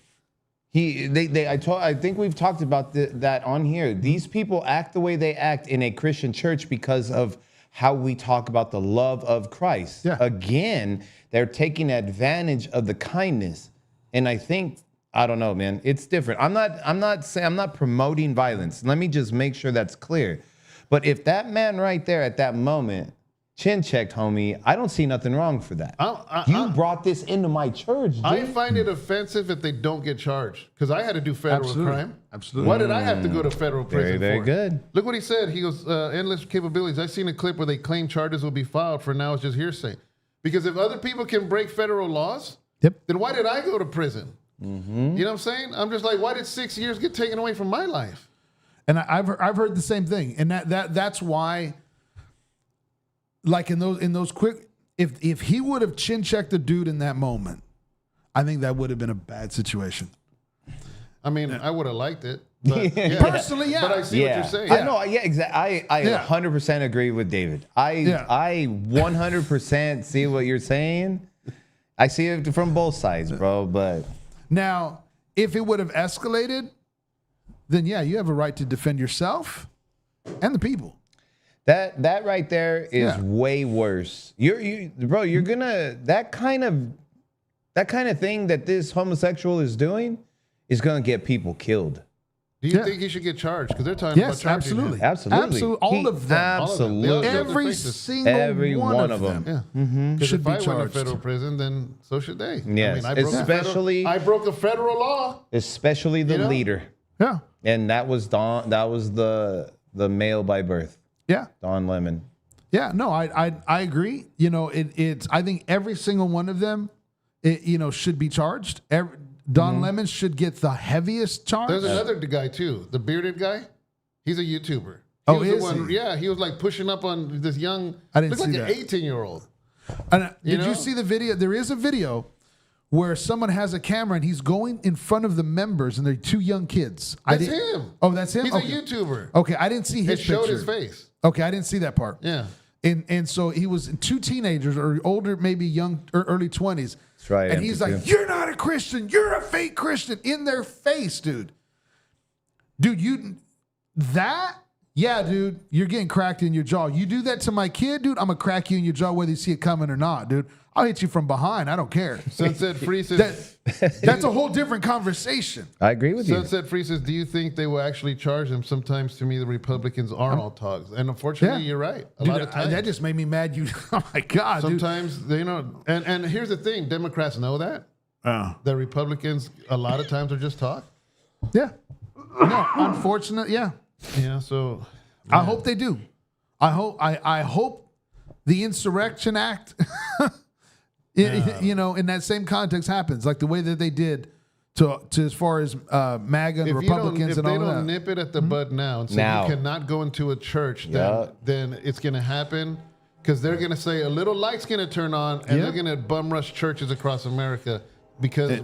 I think we've talked about that on here. These people act the way they act in a Christian church because of how we talk about the love of Christ. Yeah. Again, they're taking advantage of the kindness. And I think, I don't know, man, it's different. I'm not promoting violence. Let me just make sure that's clear. But if that man right there at that moment chin checked, homie, I don't see nothing wrong for that. You brought this into my church, dude. I find it offensive if they don't get charged, because I had to do federal crime. Absolutely. Why did I have to go to federal prison Very for? good. Look what he said. He goes, endless capabilities. I've seen a clip where they claim charges will be filed. For now, it's just hearsay. Because if other people can break federal laws, Yep. then why did I go to prison? You know what I'm saying? I'm just like, why did 6 years get taken away from my life? And I've heard the same thing, and that's why, like in those quick, if he would have chin checked the dude in that moment, I think that would have been a bad situation. I mean, I would have liked it. But, Personally, yeah. But I see what you're saying. I know. Yeah, exactly. I 100% agree with David. I 100% see what you're saying. I see it from both sides, bro. But now, if it would have escalated, then yeah, you have a right to defend yourself and the people. that right there is way worse. You're gonna that kind of thing that this homosexual is doing is gonna get people killed. Do you think he should get charged? Because they're talking about charging him. Absolutely. All of them. Absolutely. Every single Every one of them. Yeah. Because Should if be I went charged. to federal prison, then so should they. Yes. I mean, I broke a federal law. Especially the leader. Yeah. And that was the male by birth. Yeah. Don Lemon. Yeah. No, I agree. You know, it's I think every single one of them, should be charged. Don Lemon should get the heaviest charge. There's another guy too, the bearded guy. He's a YouTuber. Oh, was is the one, he? Yeah, he was like pushing up on this young. I didn't looked see like that. an 18-year-old. And, did you see the video? There is a video where someone has a camera and he's going in front of the members, and they're two young kids. That's him. Oh, that's him. He's Okay. a YouTuber. Okay, I didn't see his It showed picture. his face. Okay, I didn't see that part. Yeah. And so he was two teenagers or older, maybe young or early 20s. That's right. And he's like, "You're not a Christian. You're a fake Christian," in their face, dude. Dude, dude, you're getting cracked in your jaw. You do that to my kid, dude, I'm gonna crack you in your jaw whether you see it coming or not, dude. I'll hit you from behind. I don't care. Sunset Free says, That's a whole different conversation. I agree with you. Sunset Free says, do you think they will actually charge him? Sometimes to me, the Republicans are all togs. And unfortunately, you're right. A lot of times. That just made me mad. Oh my God, sometimes, and here's the thing. Democrats know that. The Republicans, a lot of times, are just talk. Yeah. No, unfortunate. Yeah. Yeah, so. I hope they do. I hope the Insurrection Act, in that same context happens, like the way that they did to as far as MAGA and Republicans and all that. If they don't nip it at the bud now and say you cannot go into a church, then it's going to happen, because they're going to say a little light's going to turn on, and they're going to bum rush churches across America.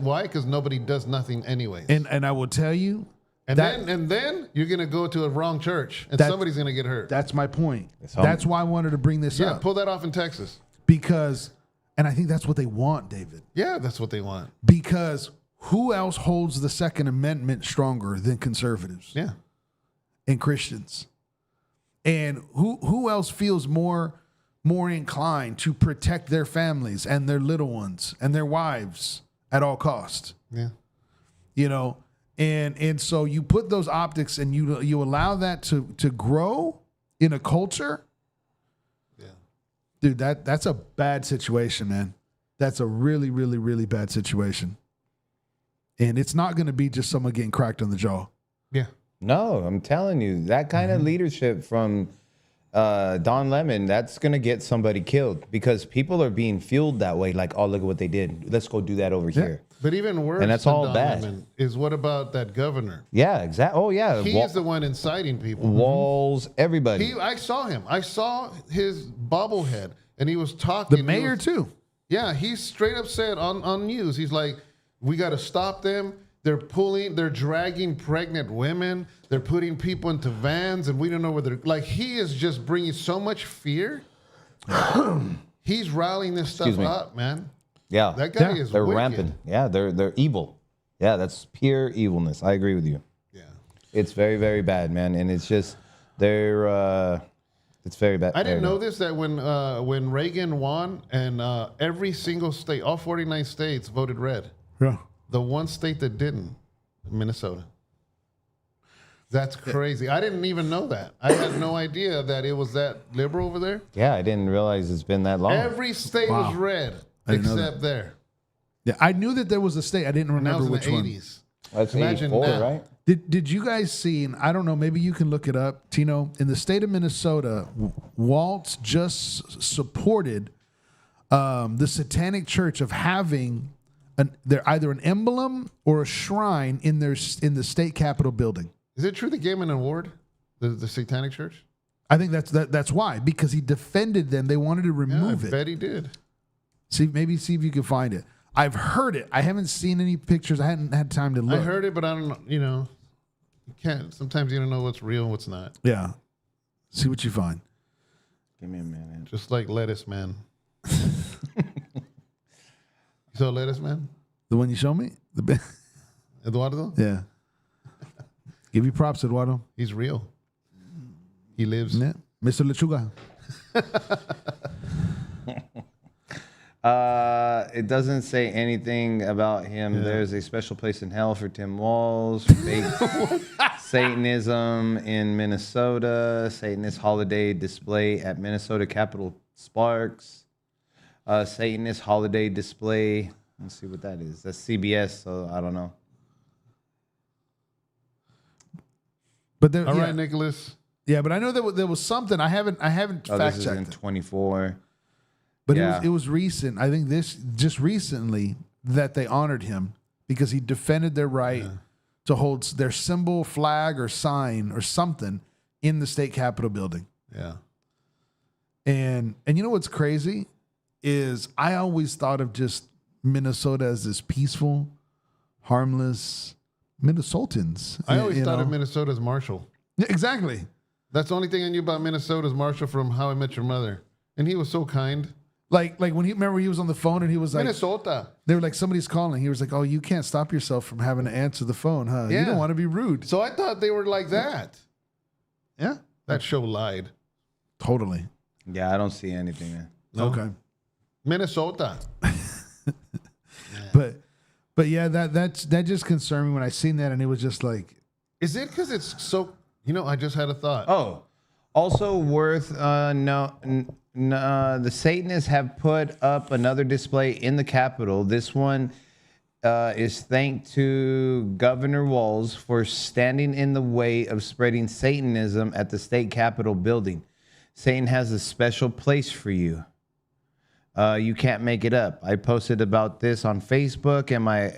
Why? Because nobody does nothing anyway. And I will tell you, And then you're going to go to a wrong church, and somebody's going to get hurt. That's my point. That's why I wanted to bring this up. Yeah, pull that off in Texas. Because, and I think that's what they want, David. Yeah, that's what they want. Because who else holds the Second Amendment stronger than conservatives? Yeah. And Christians. And who else feels more inclined to protect their families and their little ones and their wives at all cost? Yeah. And so you put those optics and you allow that to grow in a culture. Yeah. Dude, that's a bad situation, man. That's a really, really, really bad situation. And it's not going to be just someone getting cracked on the jaw. Yeah. No, I'm telling you, that kind of leadership from Don Lemon, that's going to get somebody killed, because people are being fueled that way. Like, oh, look at what they did. Let's go do that over here. But even worse, and that's than all Don bad. Lemon is what about that governor? Yeah, exactly. Oh, yeah. He's the one inciting people. Walls, everybody. I saw him. I saw his bobblehead, and he was talking. The mayor, too. Yeah, he straight up said on news, he's like, we got to stop them. They're dragging pregnant women. They're putting people into vans, and we don't know where they're. Like, he is just bringing so much fear. He's rallying this stuff up, man. Yeah. That guy is They're wicked. rampant. Yeah, they're evil. Yeah, that's pure evilness. I agree with you. Yeah. It's very, very bad, man. And it's just, it's very bad. I didn't know this, that when Reagan won, and every single state, all 49 states voted red. Yeah. The one state that didn't, Minnesota. That's crazy. I didn't even know that. I had no idea that it was that liberal over there. Yeah, I didn't realize it's been that long. Every state was red except there. Yeah, I knew that there was a state. I didn't And that remember was in which the one. 80s. That's Imagine 84, now. right? Did you guys see, and I don't know, maybe you can look it up, Tino, in the state of Minnesota, Waltz just supported the Satanic Church of having they're either an emblem or a shrine in the state capitol building. Is it true they gave him an award? The Satanic Church? I think that's why, because he defended them. They wanted to remove it. I bet he did. See if you can find it. I've heard it. I haven't seen any pictures. I hadn't had time to look. I heard it, but I don't know. You can't. Sometimes you don't know what's real and what's not. Yeah. See what you find. Give me a minute. Just like Lettuce Man. You saw Lettuce Man? The one you showed me? Eduardo? Yeah. Give you props, Eduardo. He's real. He lives. Yeah. Mr. Lechuga. It doesn't say anything about him. Yeah. There's a special place in hell for Tim Walz. Fake Satanism in Minnesota. Satanist holiday display at Minnesota Capitol Sparks. Satanist holiday display. Let's see what that is. That's CBS, so I don't know. But there, all right, Nicholas. Yeah, but I know that there was something. I haven't fact checked. This is in 24. But yeah. it was recent. I think this just recently that they honored him because he defended their right to hold their symbol, flag, or sign or something in the state capitol building. Yeah. And you know what's crazy is I always thought of just Minnesota as this peaceful, harmless Minnesotans. I always thought of Minnesota as Marshall. Yeah, exactly. That's the only thing I knew about Minnesota is Marshall from How I Met Your Mother. And he was so kind. Like when he was on the phone and he was like, Minnesota. They were like, somebody's calling. He was like, oh, you can't stop yourself from having to answer the phone, huh? Yeah. You don't want to be rude. So I thought they were like that. Yeah. That show lied. Totally. Yeah, I don't see anything there. No. Okay. Minnesota. But yeah, that just concerned me when I seen that, and it was just like, is it because it's so? I just had a thought. Oh, also worth the Satanists have put up another display in the Capitol. This one is thanks to Governor Walz for standing in the way of spreading Satanism at the state Capitol building. Satan has a special place for you. You can't make it up. I posted about this on Facebook and my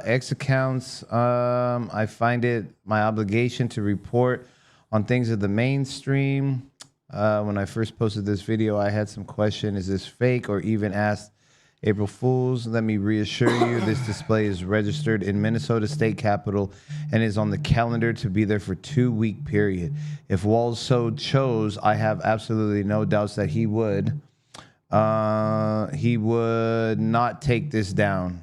X accounts. I find it my obligation to report on things of the mainstream. When I first posted this video, I had some question, is this fake, or even asked April Fools. Let me reassure you, this display is registered in Minnesota State Capitol and is on the calendar to be there for 2-week period. If Walz so chose, I have absolutely no doubts that he would. He would not take this down.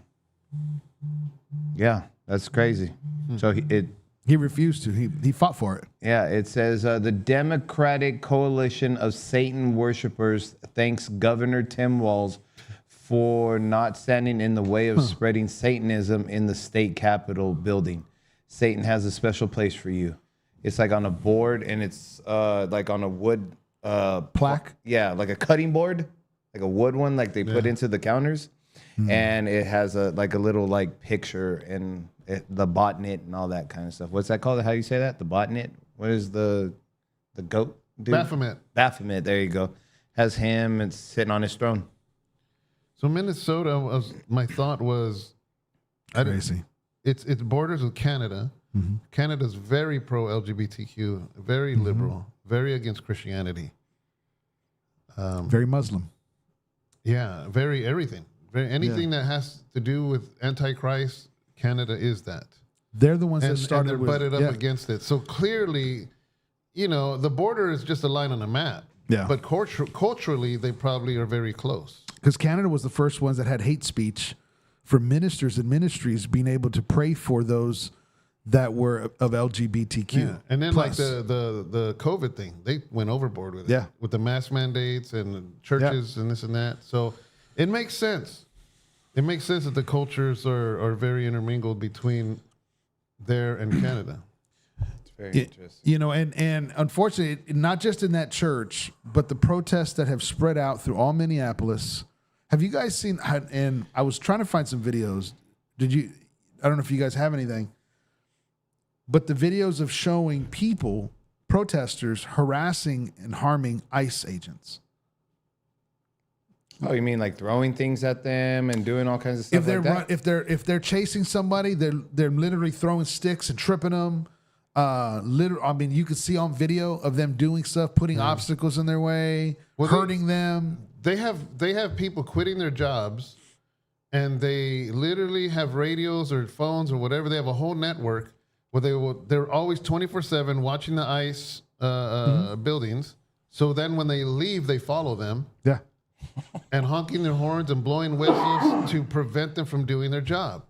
Yeah, that's crazy. So he refused to. He fought for it. Yeah, it says the Democratic Coalition of Satan Worshippers thanks Governor Tim Walz for not standing in the way of spreading Satanism in the state Capitol building. Satan has a special place for you. It's like on a board, and it's like on a wood plaque. Yeah, like a cutting board. Like a wood one, like they put into the counters, and it has a little picture and the botnet and all that kind of stuff. What's that called? How do you say that? The botnet? What is the goat? Dude? Baphomet. Baphomet. There you go. Has him and sitting on his throne. So Minnesota my thought was crazy. It's borders with Canada. Mm-hmm. Canada's very pro LGBTQ, very liberal, very against Christianity. Very Muslim. Yeah, very everything. Anything that has to do with Antichrist, Canada is that. They're the ones that started and they're butted up against it. So clearly, the border is just a line on a map. Yeah. But culturally, they probably are very close. Because Canada was the first ones that had hate speech for ministers and ministries being able to pray for those that were of LGBTQ. Yeah. And then like the COVID thing, they went overboard with it. Yeah. With the mask mandates and churches and this and that. So it makes sense. It makes sense that the cultures are very intermingled between there and Canada. It's very interesting. And unfortunately, not just in that church, but the protests that have spread out through all Minneapolis. Have you guys seen, and I was trying to find some videos. I don't know if you guys have anything. But the videos of showing people, protesters, harassing and harming ICE agents. Oh, you mean like throwing things at them and doing all kinds of stuff like that? If they're chasing somebody, they're literally throwing sticks and tripping them. I mean, you could see on video of them doing stuff, putting obstacles in their way, hurting them. They have people quitting their jobs, and they literally have radios or phones or whatever. They have a whole network where they're always 24/7 watching the ICE buildings. So then when they leave, they follow them. Yeah. And honking their horns and blowing whistles to prevent them from doing their job.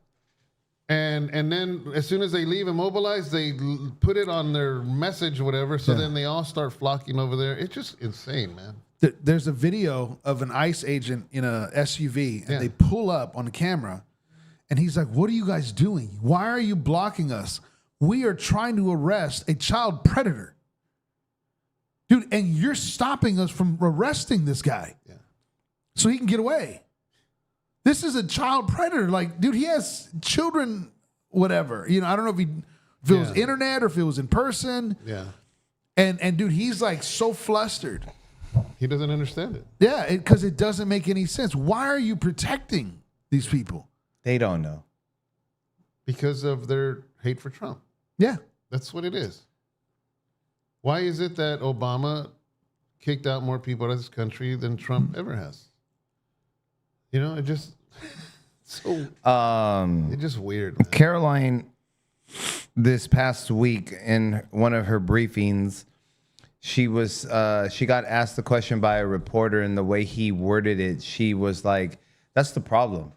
And then as soon as they leave immobilized, they put it on their message or whatever. So then they all start flocking over there. It's just insane, man. There's a video of an ICE agent in a SUV, and they pull up on the camera, and he's like, "What are you guys doing? Why are you blocking us? We are trying to arrest a child predator. Dude, and you're stopping us from arresting this guy so he can get away. This is a child predator. Like, dude, he has children, whatever. You know, I don't know if it was internet or if it was in person. Yeah. And dude, he's like so flustered. He doesn't understand it. Yeah, because it doesn't make any sense. Why are you protecting these people? They don't know. Because of their hate for Trump. Yeah. That's what it is. Why is it that Obama kicked out more people out of this country than Trump ever has? You know, it just it's just weird, man. Caroline, this past week in one of her briefings, she got asked the question by a reporter, and the way he worded it, she was like, "That's the problem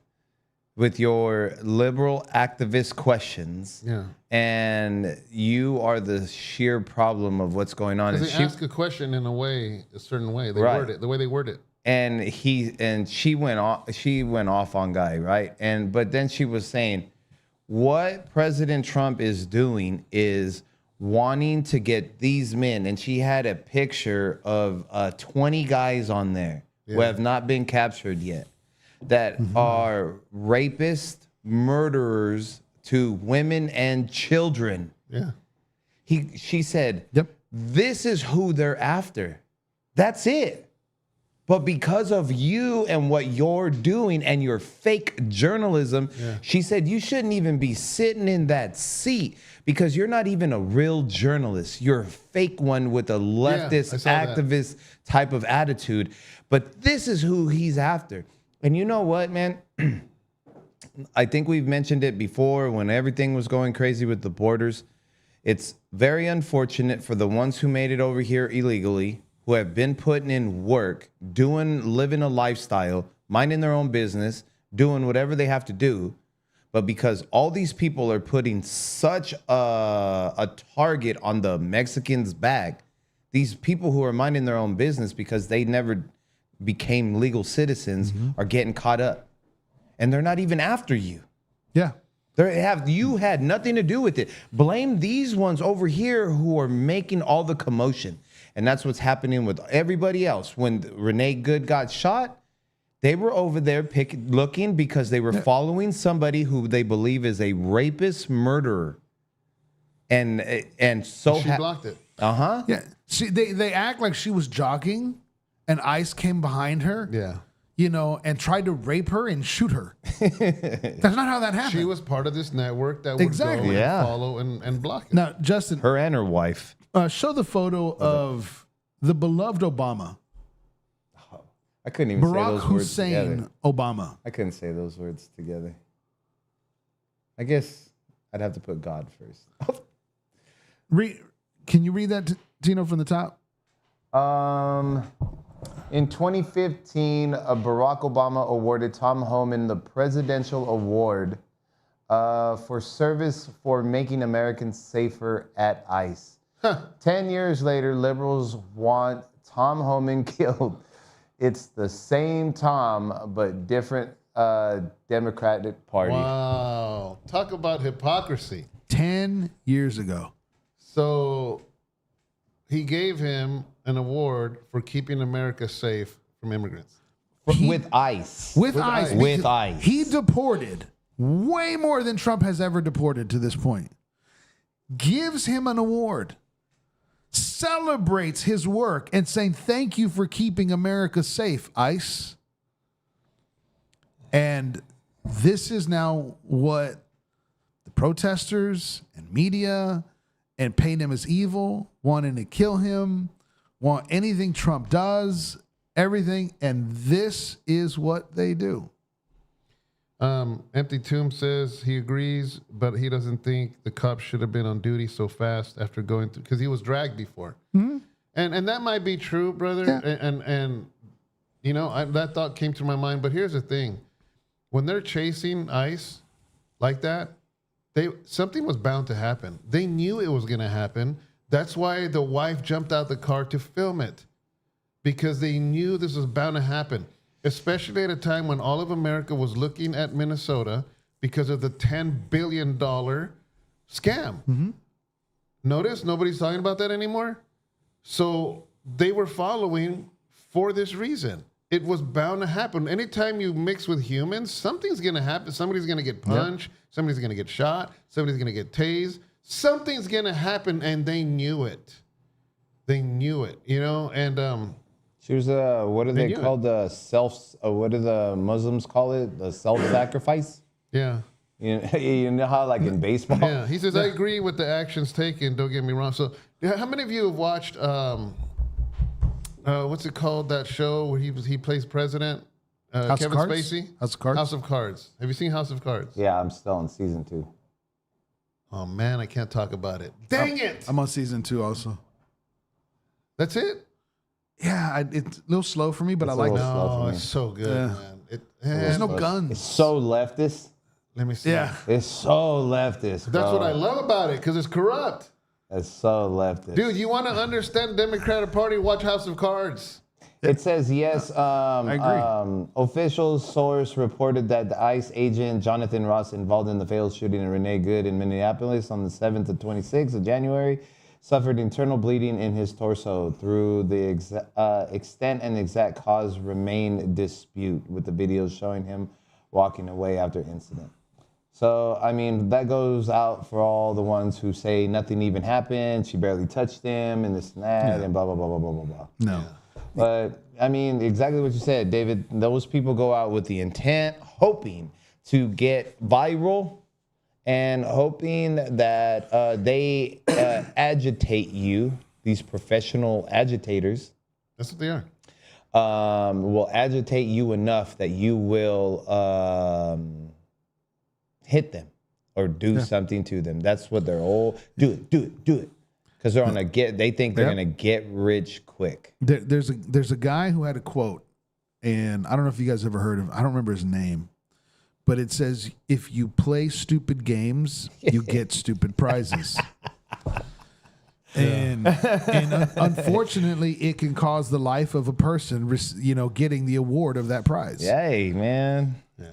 with your liberal activist questions." Yeah. And you are the sheer problem of what's going on. Because they ask a question in a certain way. They word it the way they word it. And she went off on Guy, right? But then she was saying, what President Trump is doing is wanting to get these men, and she had a picture of 20 guys on there who have not been captured yet, that are rapists, murderers to women and children. Yeah. She said, this is who they're after. That's it. But because of you and what you're doing and your fake journalism, she said you shouldn't even be sitting in that seat because you're not even a real journalist. You're a fake one with a leftist activist type of attitude. But this is who he's after. And you know what, man? I think we've mentioned it before when everything was going crazy with the borders. It's very unfortunate for the ones who made it over here illegally, who have been putting in work, living a lifestyle, minding their own business, doing whatever they have to do. But because all these people are putting such a target on the Mexicans' back, these people who are minding their own business because they never became legal citizens are getting caught up. And they're not even after you. Yeah. You had nothing to do with it. Blame these ones over here who are making all the commotion. And that's what's happening with everybody else. When Renee Good got shot, they were over there looking because they were following somebody who they believe is a rapist murderer. And so she blocked it. Uh-huh. Yeah. See, they act like she was jogging and ICE came behind her. Yeah. You know, and tried to rape her and shoot her. That's not how that happened. She was part of this network that would go and follow and block it. Now, Justin. Her and her wife. Show the photo of the beloved Obama. I couldn't even say those words together. Barack Hussein Obama. I couldn't say those words together. I guess I'd have to put God first. Can you read that, Tino, from the top? In 2015, Barack Obama awarded Tom Homan the Presidential Award for service for making Americans safer at ICE. 10 years later, liberals want Tom Homan killed. It's the same Tom, but different Democratic Party. Wow. Talk about hypocrisy. 10 years ago. So he gave him an award for keeping America safe from immigrants. With ICE. With ICE. With ICE. He deported way more than Trump has ever deported to this point. Gives him an award. Celebrates his work and saying, thank you for keeping America safe, ICE. And this is now what the protesters and media and paint him as evil, wanting to kill him, want anything Trump does, everything. And this is what they do. Empty Tomb says he agrees, but he doesn't think the cops should have been on duty so fast after going through, because he was dragged before. Mm-hmm. And that might be true, brother. Yeah. And you know, that thought came to my mind. But here's the thing. When they're chasing ICE like that, something was bound to happen. They knew it was going to happen. That's why the wife jumped out the car to film it, because they knew this was bound to happen, especially at a time when all of America was looking at Minnesota because of the $10 billion scam. Mm-hmm. Notice nobody's talking about that anymore. So they were following for this reason. It was bound to happen. Anytime you mix with humans, something's going to happen. Somebody's going to get punched. Yep. Somebody's going to get shot. Somebody's going to get tased. Something's going to happen, and they knew it. They knew it, you know, and... Here's what are they called? What do the Muslims call it? The self-sacrifice? Yeah. You know how, like, in baseball? Yeah. He says, I agree with the actions taken. Don't get me wrong. So how many of you have watched... what's it called? That show where he plays president? Kevin Spacey? House of Cards. House of Cards. Have you seen House of Cards? Yeah, I'm still on season 2. Oh man, I can't talk about it. Dang it! I'm on season 2 also. That's it? Yeah, it's a little slow for me, but I like it. No, it's so good, man. There's no guns. It's so leftist. Let me see. Yeah. It's so leftist, bro. That's what I love about it, because it's corrupt. It's so leftist. Dude, you want to understand the Democratic Party? Watch House of Cards. It says, yes, I agree. Official source reported that the ICE agent Jonathan Ross, involved in the failed shooting of Renee Good in Minneapolis on the 7th to 26th of January, suffered internal bleeding in his torso. Through the extent and exact cause remain dispute, with the videos showing him walking away after incident. So, I mean, that goes out for all the ones who say nothing even happened, she barely touched him, and this and that, and blah, blah, blah, blah, blah, blah, blah. No. But, I mean, exactly what you said, David. Those people go out with the intent, hoping to get viral, and hoping that they agitate you, these professional agitators. That's what they are. Will agitate you enough that you will hit them or do something to them. That's what they're all do it. Because they're on they think they're gonna get rich quick. There's a guy who had a quote, and I don't know if you guys ever heard of. I don't remember his name. But it says, if you play stupid games, you get stupid prizes. And unfortunately, it can cause the life of a person, getting the award of that prize. Hey, man. Yeah.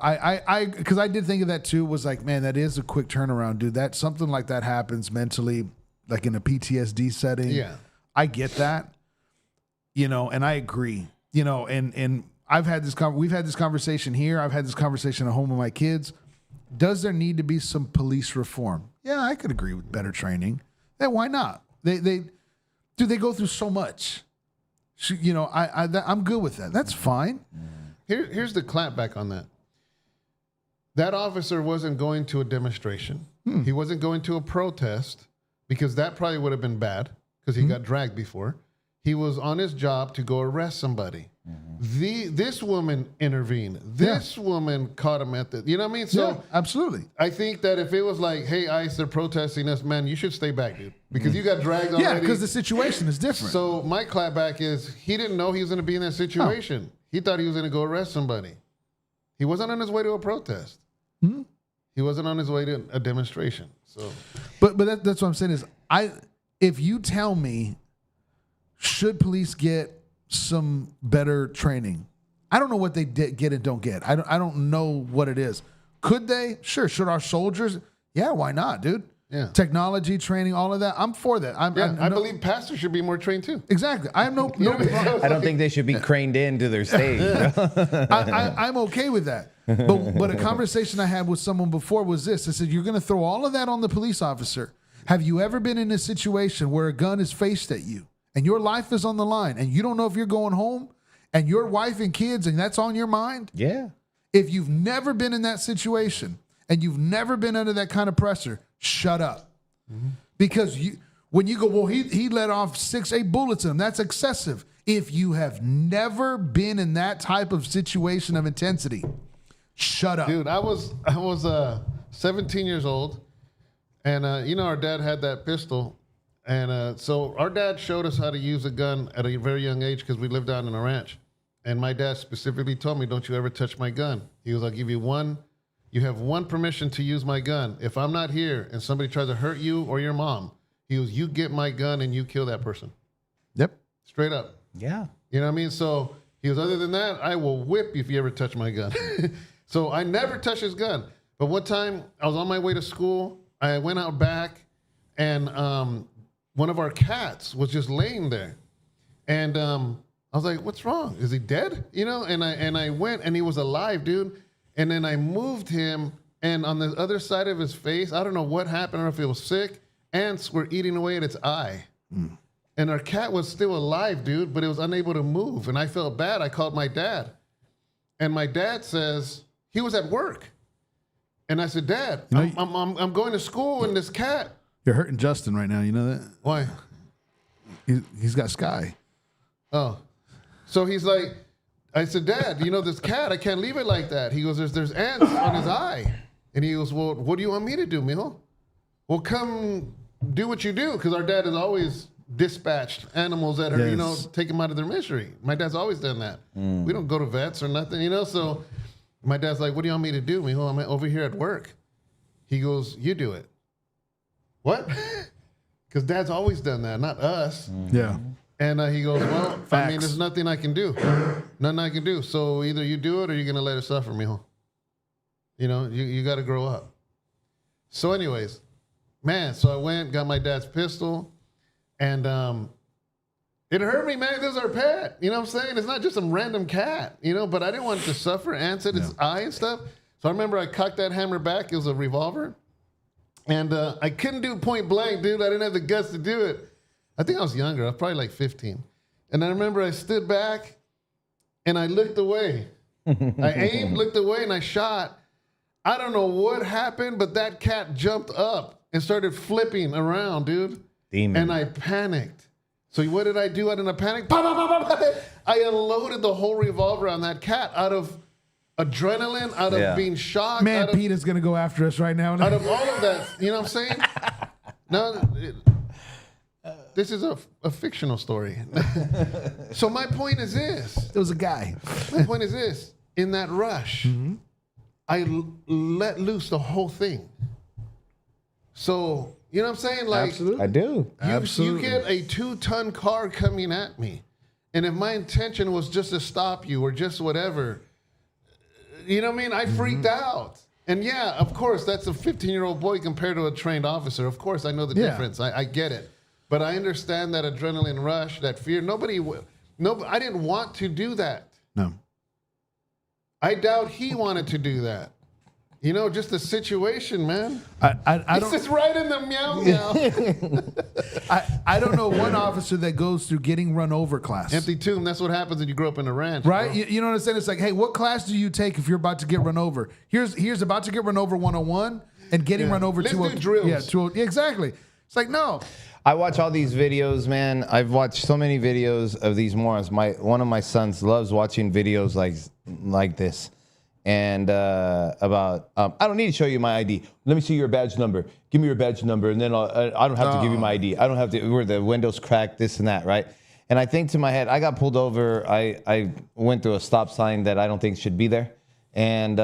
I because I did think of that too, was like, man, that is a quick turnaround, dude. That something like that happens mentally, like in a PTSD setting. Yeah. I get that, and I agree, and we've had this conversation here. I've had this conversation at home with my kids. Does there need to be some police reform? Yeah, I could agree with better training. Yeah, why not? They go through so much. I'm good with that. That's fine. Here's the clapback on that. That officer wasn't going to a demonstration. He wasn't going to a protest, because that probably would have been bad, because he got dragged before. He was on his job to go arrest somebody. This woman intervened. This woman caught him at the, you know what I mean? So absolutely. I think that if it was like, hey, ICE, they're protesting us, man, you should stay back, dude, because you got dragged already. Yeah, because the situation is different. So my clapback is, he didn't know he was going to be in that situation. No. He thought he was going to go arrest somebody. He wasn't on his way to a protest. He wasn't on his way to a demonstration. So, but that's what I'm saying is, if you tell me, should police get some better training? I don't know what they get and don't get. I don't know what it is. Could they? Sure. Should our soldiers? Yeah, why not, dude? Yeah. Technology, training, all of that. I'm for that. I believe pastors should be more trained too. Exactly. I have no I don't think they should be craned into their stage. I'm okay with that. But a conversation I had with someone before was this. I said, you're going to throw all of that on the police officer. Have you ever been in a situation where a gun is faced at you and your life is on the line and you don't know if you're going home and your wife and kids, and that's on your mind, Yeah. if you've never been in that situation and you've never been under that kind of pressure, shut up. Because when you go, well, he let off 6-8 bullets in him, that's excessive. If you have never been in that type of situation of intensity, shut up. Dude, I was 17 years old, and our dad had that pistol, and so our dad showed us how to use a gun at a very young age because we lived down in a ranch, and my dad specifically told me, "Don't you ever touch my gun." He was, "I'll give you one. You have one permission to use my gun. If I'm not here and somebody tries to hurt you or your mom, he goes, you get my gun and you kill that person." Yep. Straight up. Yeah. You know what I mean? So he goes, "Other than that, I will whip you if you ever touch my gun." So I never touched his gun. But one time I was on my way to school. I went out back, and one of our cats was just laying there. And I was like, "What's wrong? Is he dead?" And I went, and he was alive, dude. And then I moved him, and on the other side of his face, I don't know what happened. I don't know if it was sick. Ants were eating away at its eye. And our cat was still alive, dude, but it was unable to move. And I felt bad. I called my dad. And my dad says, he was at work. And I said, "Dad, I'm going to school, and this cat." You're hurting Justin right now. You know that? Why? He's got Sky. Oh. So he's like, I said, "Dad, this cat, I can't leave it like that." He goes, there's ants on his eye. And he goes, "Well, what do you want me to do, mijo?" "Well, come do what you do." Because our dad has always dispatched animals that are, take them out of their misery. My dad's always done that. We don't go to vets or nothing, So my dad's like, "What do you want me to do, mijo? I'm over here at work." He goes, "You do it." What? Because Dad's always done that, not us. Yeah. And he goes, "Well, I Facts. mean, there's nothing I can do. Nothing I can do. So either you do it or you're going to let it suffer, mijo. You got to grow up." So anyways, man, so I went, got my dad's pistol, and it hurt me, man. This is our pet. You know what I'm saying? It's not just some random cat, but I didn't want it to suffer. Ants at its eye and stuff. So I remember I cocked that hammer back. It was a revolver. And I couldn't do point blank, dude. I didn't have the guts to do it. I think I was younger. I was probably like 15. And I remember I stood back and I looked away. I aimed, looked away, and I shot. I don't know what happened, but that cat jumped up and started flipping around, dude. Demon. And I panicked. So what did I do out in a panic? Pop, pop, pop, pop. I unloaded the whole revolver on that cat out of adrenaline, out of being shocked. Man, Pete is going to go after us right now. Out of all of that, you know what I'm saying? No, this is a fictional story. So my point is this. There was a guy. My point is this. In that rush, I let loose the whole thing. So, you know what I'm saying? Like, Absolutely. I do. You get a 2-ton car coming at me. And if my intention was just to stop you or just whatever, you know what I mean? I freaked out. And yeah, of course, that's a 15-year-old boy compared to a trained officer. Of course, I know the difference. I get it. But I understand that adrenaline rush, that fear. I didn't want to do that. No. I doubt he wanted to do that. Just the situation, man. I don't. It's right in the meow meow. I don't know one officer that goes through getting run over class. Empty tomb. That's what happens when you grow up in a ranch, right? bro. You know what I'm saying? It's like, hey, what class do you take if you're about to get run over? Here's about to get run over 101 and getting run over 202. Let's do drills. Yeah, 202. Exactly. It's like, no. I watch all these videos, man. I've watched so many videos of these morons. One of my sons loves watching videos like this. And about, I don't need to show you my ID. Let me see your badge number. Give me your badge number, and then I don't have to give you my ID. I don't have to, where the window's cracked, this and that, right? And I think to my head, I got pulled over. I went through a stop sign that I don't think should be there. And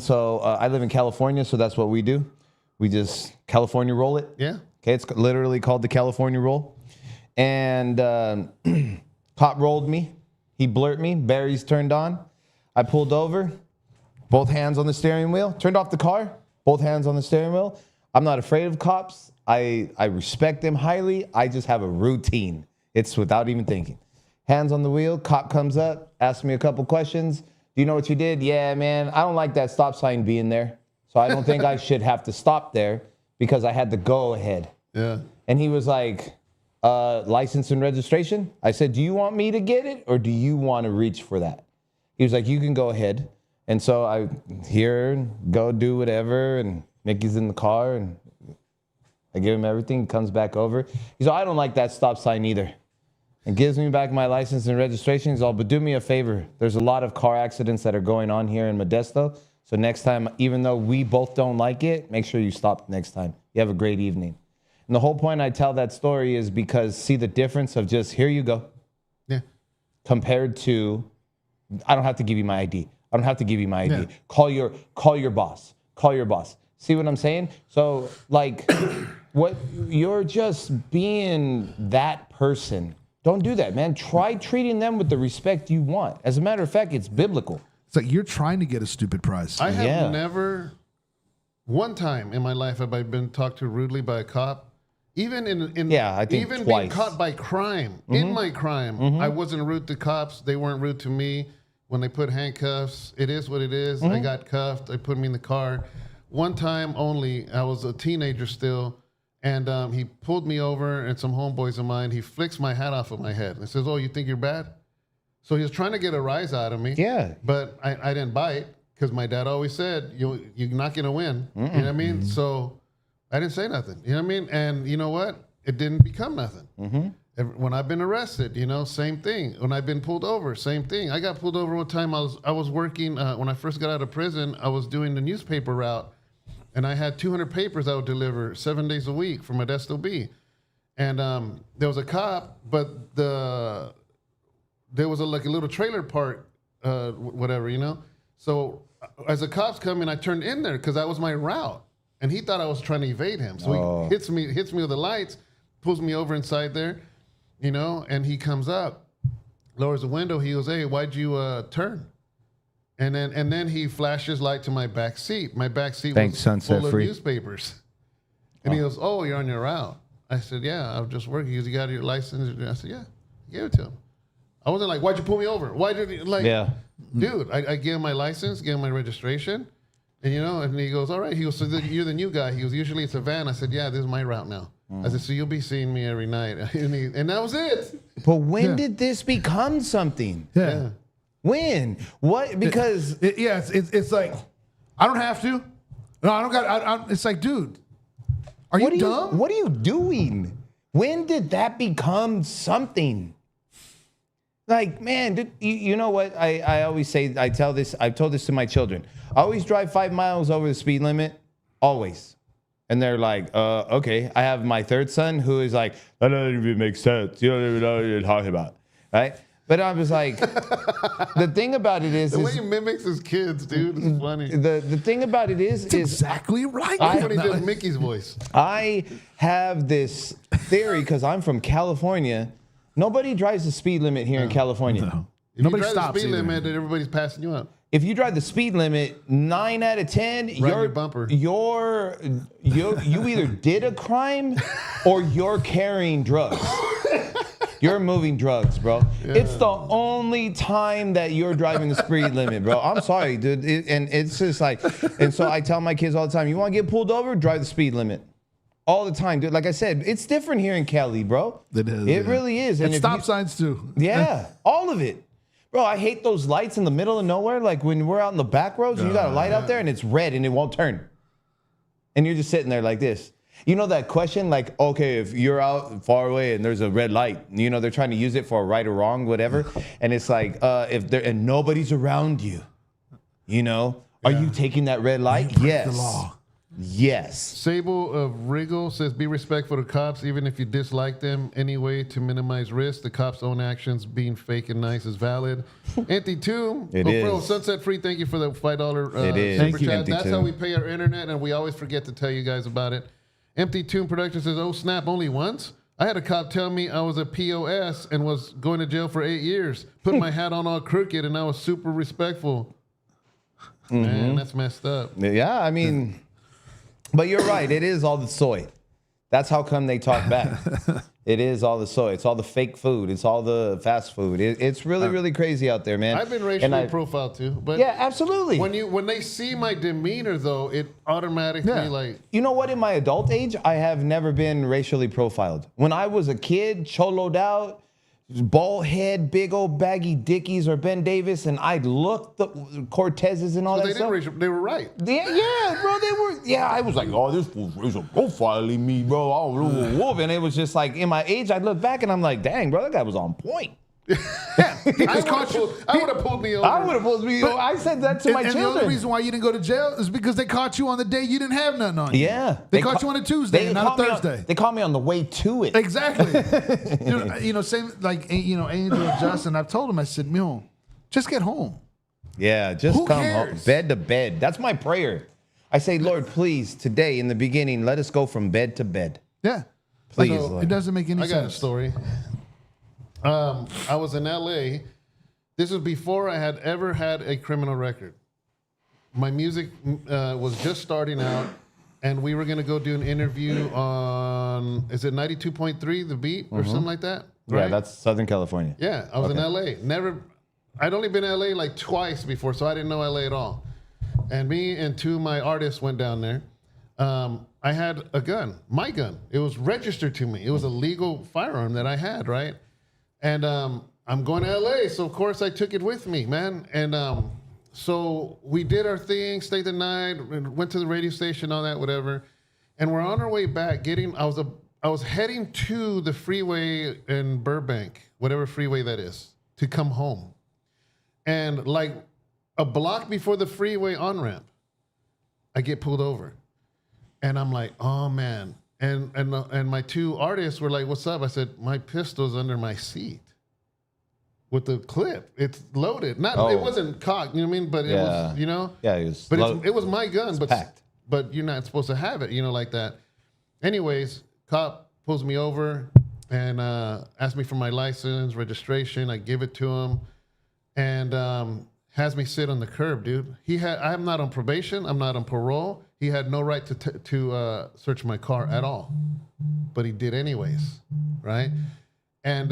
so I live in California, so that's what we do. We just California roll it. Yeah. Okay, it's literally called the California roll. And cop rolled me. He blurted me. Barry's turned on. I pulled over, both hands on the steering wheel, turned off the car, both hands on the steering wheel. I'm not afraid of cops. I respect them highly. I just have a routine. It's without even thinking. Hands on the wheel, cop comes up, asks me a couple questions. Do you know what you did? Yeah, man, I don't like that stop sign being there. So I don't think I should have to stop there because I had the go ahead. Yeah. And he was like, license and registration. I said, do you want me to get it or do you want to reach for that? He was like, you can go ahead. And so I go do whatever. And Mickey's in the car and I give him everything. He comes back over. He's like, I don't like that stop sign either. And gives me back my license and registration. He's all, but do me a favor. There's a lot of car accidents that are going on here in Modesto. So next time, even though we both don't like it, make sure you stop next time. You have a great evening. And the whole point I tell that story is because see the difference of just, here you go. Yeah. Compared to, I don't have to give you my ID. I don't have to give you my ID. Yeah. Call your boss. Call your boss. See what I'm saying? So like what you're just being that person. Don't do that, man. Try treating them with the respect you want. As a matter of fact, it's biblical. It's like you're trying to get a stupid prize. I have never, one time in my life have I been talked to rudely by a cop. Even I think even twice. Being caught by crime, in my crime, I wasn't rude to cops. They weren't rude to me. When they put handcuffs, it is what it is. I got cuffed. They put me in the car. One time only, I was a teenager still, and he pulled me over and some homeboys of mine. He flicks my hat off of my head and says, oh, you think you're bad? So he was trying to get a rise out of me. Yeah. But I didn't bite because my dad always said, you're not going to win. You know what I mean? So I didn't say nothing. You know what I mean? And you know what? It didn't become nothing. When I've been arrested, same thing. When I've been pulled over, same thing. I got pulled over one time. I was working, when I first got out of prison, I was doing the newspaper route. And I had 200 papers I would deliver 7 days a week for Modesto Ca. And there was a cop, but there was a little trailer park, whatever, So as the cops come in, I turned in there because that was my route. And he thought I was trying to evade him. So he hits me with the lights, pulls me over inside there, and he comes up, lowers the window. He goes, hey, why'd you turn? And then he flashes light to my back seat. My back seat was full of newspapers. And he goes, oh, you're on your route. I said, yeah, I'm just working. He goes, you got your license? I said, yeah. I gave it to him. I wasn't like, why'd you pull me over? Why did you, dude, I gave him my license, gave him my registration. And, and he goes, all right. He goes, so you're the new guy. He goes, usually it's a van. I said, yeah, this is my route now. I said, so you'll be seeing me every night. And that was it. But when did this become something? Yeah. When? What? Because it's like I don't have to. No, I don't got. It's like, dude, are you dumb? What are you doing? When did that become something? Like, man, you know what? I always say. I've told this to my children. I always drive 5 miles over the speed limit. Always. And they're like, okay. I have my third son who is like, that doesn't even make sense. You don't even know what you're talking about, right? But I was like, the thing about it is... The way he mimics his kids, dude, is funny. The thing about it is... It's exactly right. When he did Mickey's voice. I have this theory, because I'm from California. Nobody drives the speed limit here in California. No. Nobody stops the speed limit, and everybody's passing you up. If you drive the speed limit, 9 out of 10, your bumper. You either did a crime or you're carrying drugs. You're moving drugs, bro. Yeah. It's the only time that you're driving the speed limit, bro. I'm sorry, dude. And it's just like, and so I tell my kids all the time, you want to get pulled over? Drive the speed limit. All the time, dude. Like I said, it's different here in Cali, bro. It is. It really is. And stop signs, too. Yeah, all of it. Bro, I hate those lights in the middle of nowhere. Like when we're out in the back roads and you got a light out there and it's red and it won't turn. And you're just sitting there like this. You know that question, like, okay, if you're out far away and there's a red light, they're trying to use it for a right or wrong, whatever. And it's like, and nobody's around you, are you taking that red light? Yes. The law. Yes. Sable of Wriggle says, be respectful to cops, even if you dislike them anyway, to minimize risk. The cops' own actions being fake and nice is valid. Empty Tomb. Sunset Free, thank you for the $5 super chat. That's how we pay our internet, and we always forget to tell you guys about it. Empty Tomb Production says, oh, snap, only once? I had a cop tell me I was a POS and was going to jail for 8 years. Put my hat on all crooked, and I was super respectful. Man, that's messed up. Yeah, I mean... But you're right. It is all the soy. That's how come they talk back. It is all the soy. It's all the fake food. It's all the fast food. It's really, really crazy out there, man. I've been racially profiled too, but yeah, absolutely. When they see my demeanor, though, it automatically like. You know what? In my adult age, I have never been racially profiled. When I was a kid, choloed out, bald head, big old baggy Dickies or Ben Davis, and I'd look the Cortezes and all that stuff. They were right. Yeah, bro, they were. Yeah, I was like, oh, this fool's racial profiling me, bro. I was a little wolf, and it was just like, in my age, I'd look back and I'm like, dang, bro, that guy was on point. I would have pulled me over. I would have pulled me over. I said that to my children. And the only reason why you didn't go to jail is because they caught you on the day you didn't have nothing on you. Yeah. They caught you on a Tuesday, not a Thursday. They caught me on the way to it. Exactly. Same like, Angel and Justin, I've told them, I said, just get home. Yeah, just Who come cares? home. Bed to bed. That's my prayer. I say, Lord, please, today in the beginning, let us go from bed to bed. Yeah. Please, Like, Lord. it doesn't make any I sense. got a story. I was in LA. This was before I had ever had a criminal record. My music was just starting out, and we were going to go do an interview on, is it 92.3, The Beat, or something like that? Yeah, Right? that's Southern California. Yeah, I was in LA. I'd only been in LA like twice before, so I didn't know LA at all. And me and two of my artists went down there. I had a gun, my gun. It was registered to me. It was a legal firearm that I had, right? And I'm going to LA, so of course I took it with me, man. And so we did our thing, stayed the night, went to the radio station, all that, whatever. And we're on our way back. I was heading to the freeway in Burbank, whatever freeway that is, to come home. And like a block before the freeway on-ramp, I get pulled over. And I'm like, oh, man. And my two artists were like, what's up? I said, my pistol's under my seat with the clip. It's loaded. It wasn't cocked, you know what I mean? But it was, Yeah, it was. But it was my gun, packed. but you're not supposed to have it, like that. Anyways, cop pulls me over and asks me for my license, registration. I give it to him and has me sit on the curb, dude. I'm not on probation. I'm not on parole. He had no right to search my car at all, but he did anyways, right? And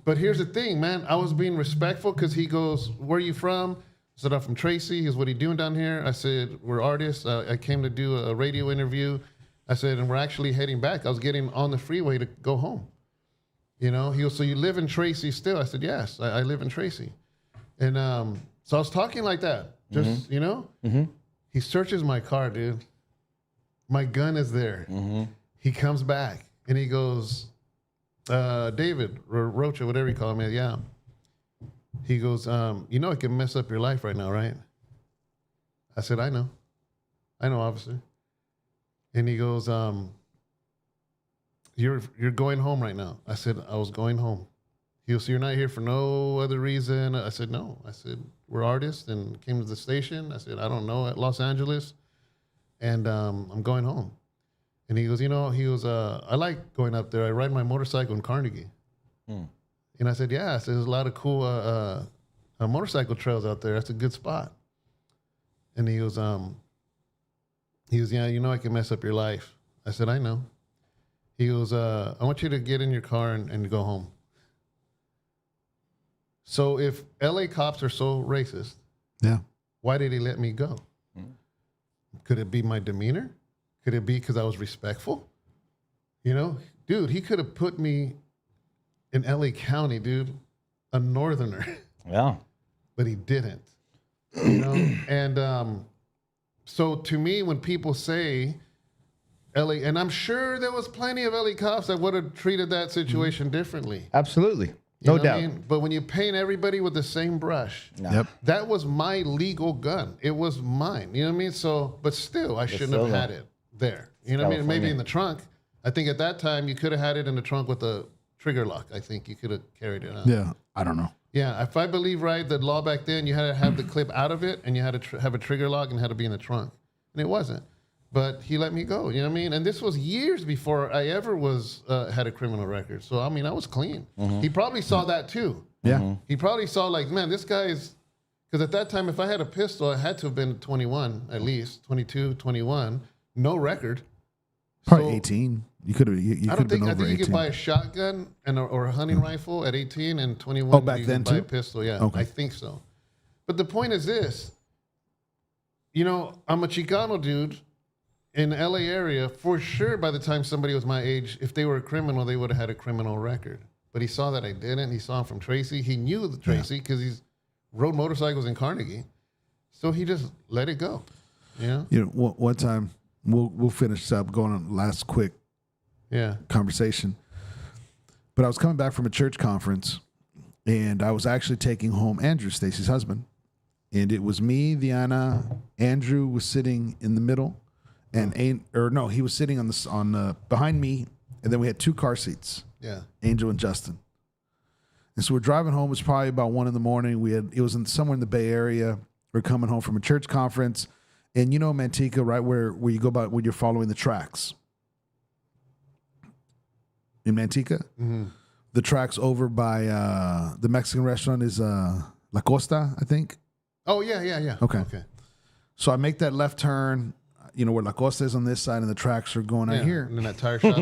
but here's the thing, man. I was being respectful because he goes, "Where are you from?" I said, "I'm from Tracy." He goes, "What are you doing down here?" I said, "We're artists. I came to do a radio interview." I said, "And we're actually heading back." I was getting on the freeway to go home. He goes, "So you live in Tracy still?" I said, "Yes, I live in Tracy." And so I was talking like that, just He searches my car, dude. My gun is there. He comes back and he goes, David or Rocha, whatever you call me. Yeah. He goes, it can mess up your life right now, right? I said, I know, officer. And he goes, you're going home right now. I said, I was going home. He goes, so you're not here for no other reason? I said, no. I said, we're artists and came to the station. I said, I don't know, at Los Angeles. And I'm going home. And he goes, I like going up there. I ride my motorcycle in Carnegie. And I said, yeah. I said, there's a lot of cool motorcycle trails out there. That's a good spot. And he goes, yeah, I can mess up your life. I said, I know. He goes, I want you to get in your car and go home. So if LA cops are so racist, why did he let me go? Could it be my demeanor? Could it be because I was respectful? Dude, he could have put me in LA County, dude, a northerner. Yeah. But he didn't. And so to me, when people say LA, and I'm sure there was plenty of LA cops that would have treated that situation differently. Absolutely. You No know doubt. what I mean? But when you paint everybody with the same brush, that was my legal gun. It was mine. You know what I mean? So, but still, I shouldn't have had it there. You know what I mean? Maybe in the trunk. I think at that time you could have had it in the trunk with a trigger lock. I think you could have carried it out. Yeah, I don't know. Yeah, if I believe right, the law back then, you had to have the clip out of it and you had to have a trigger lock and it had to be in the trunk. And it wasn't. But he let me go, you know what I mean? And this was years before I ever had a criminal record. So, I mean, I was clean. He probably saw that too. Yeah. He probably saw like, man, this guy is, because at that time, if I had a pistol, I had to have been 21 at least, 22, 21, no record. Probably 18. You could have. You I could don't have been think. I over think you 18. could buy a shotgun or a hunting rifle at 18 and 21. Oh, back you then could buy too? a pistol. Yeah, Okay. I think so. But the point is this. You know, I'm a Chicano dude in the LA area. For sure, by the time somebody was my age, if they were a criminal, they would have had a criminal record. But he saw that I didn't. He saw him from Tracy. He knew the Tracy because he's rode motorcycles in Carnegie. So he just let it go. You know, one time we'll finish up going on last quick conversation. But I was coming back from a church conference, and I was actually taking home Andrew, Stacy's husband, and it was me, Diana. Andrew was sitting in the middle, and he was sitting on behind me, and then we had 2 car seats. Yeah, Angel and Justin. And so we're driving home. It's probably about 1 a.m. It was somewhere in the Bay Area. We're coming home from a church conference, and you know Manteca, right where you go about when you're following the tracks. In Manteca, the tracks over by the Mexican restaurant is La Costa, I think. Oh yeah. Okay. So I make that left turn. You know where La Costa is on this side, and the tracks are going out here. And then that tire shop.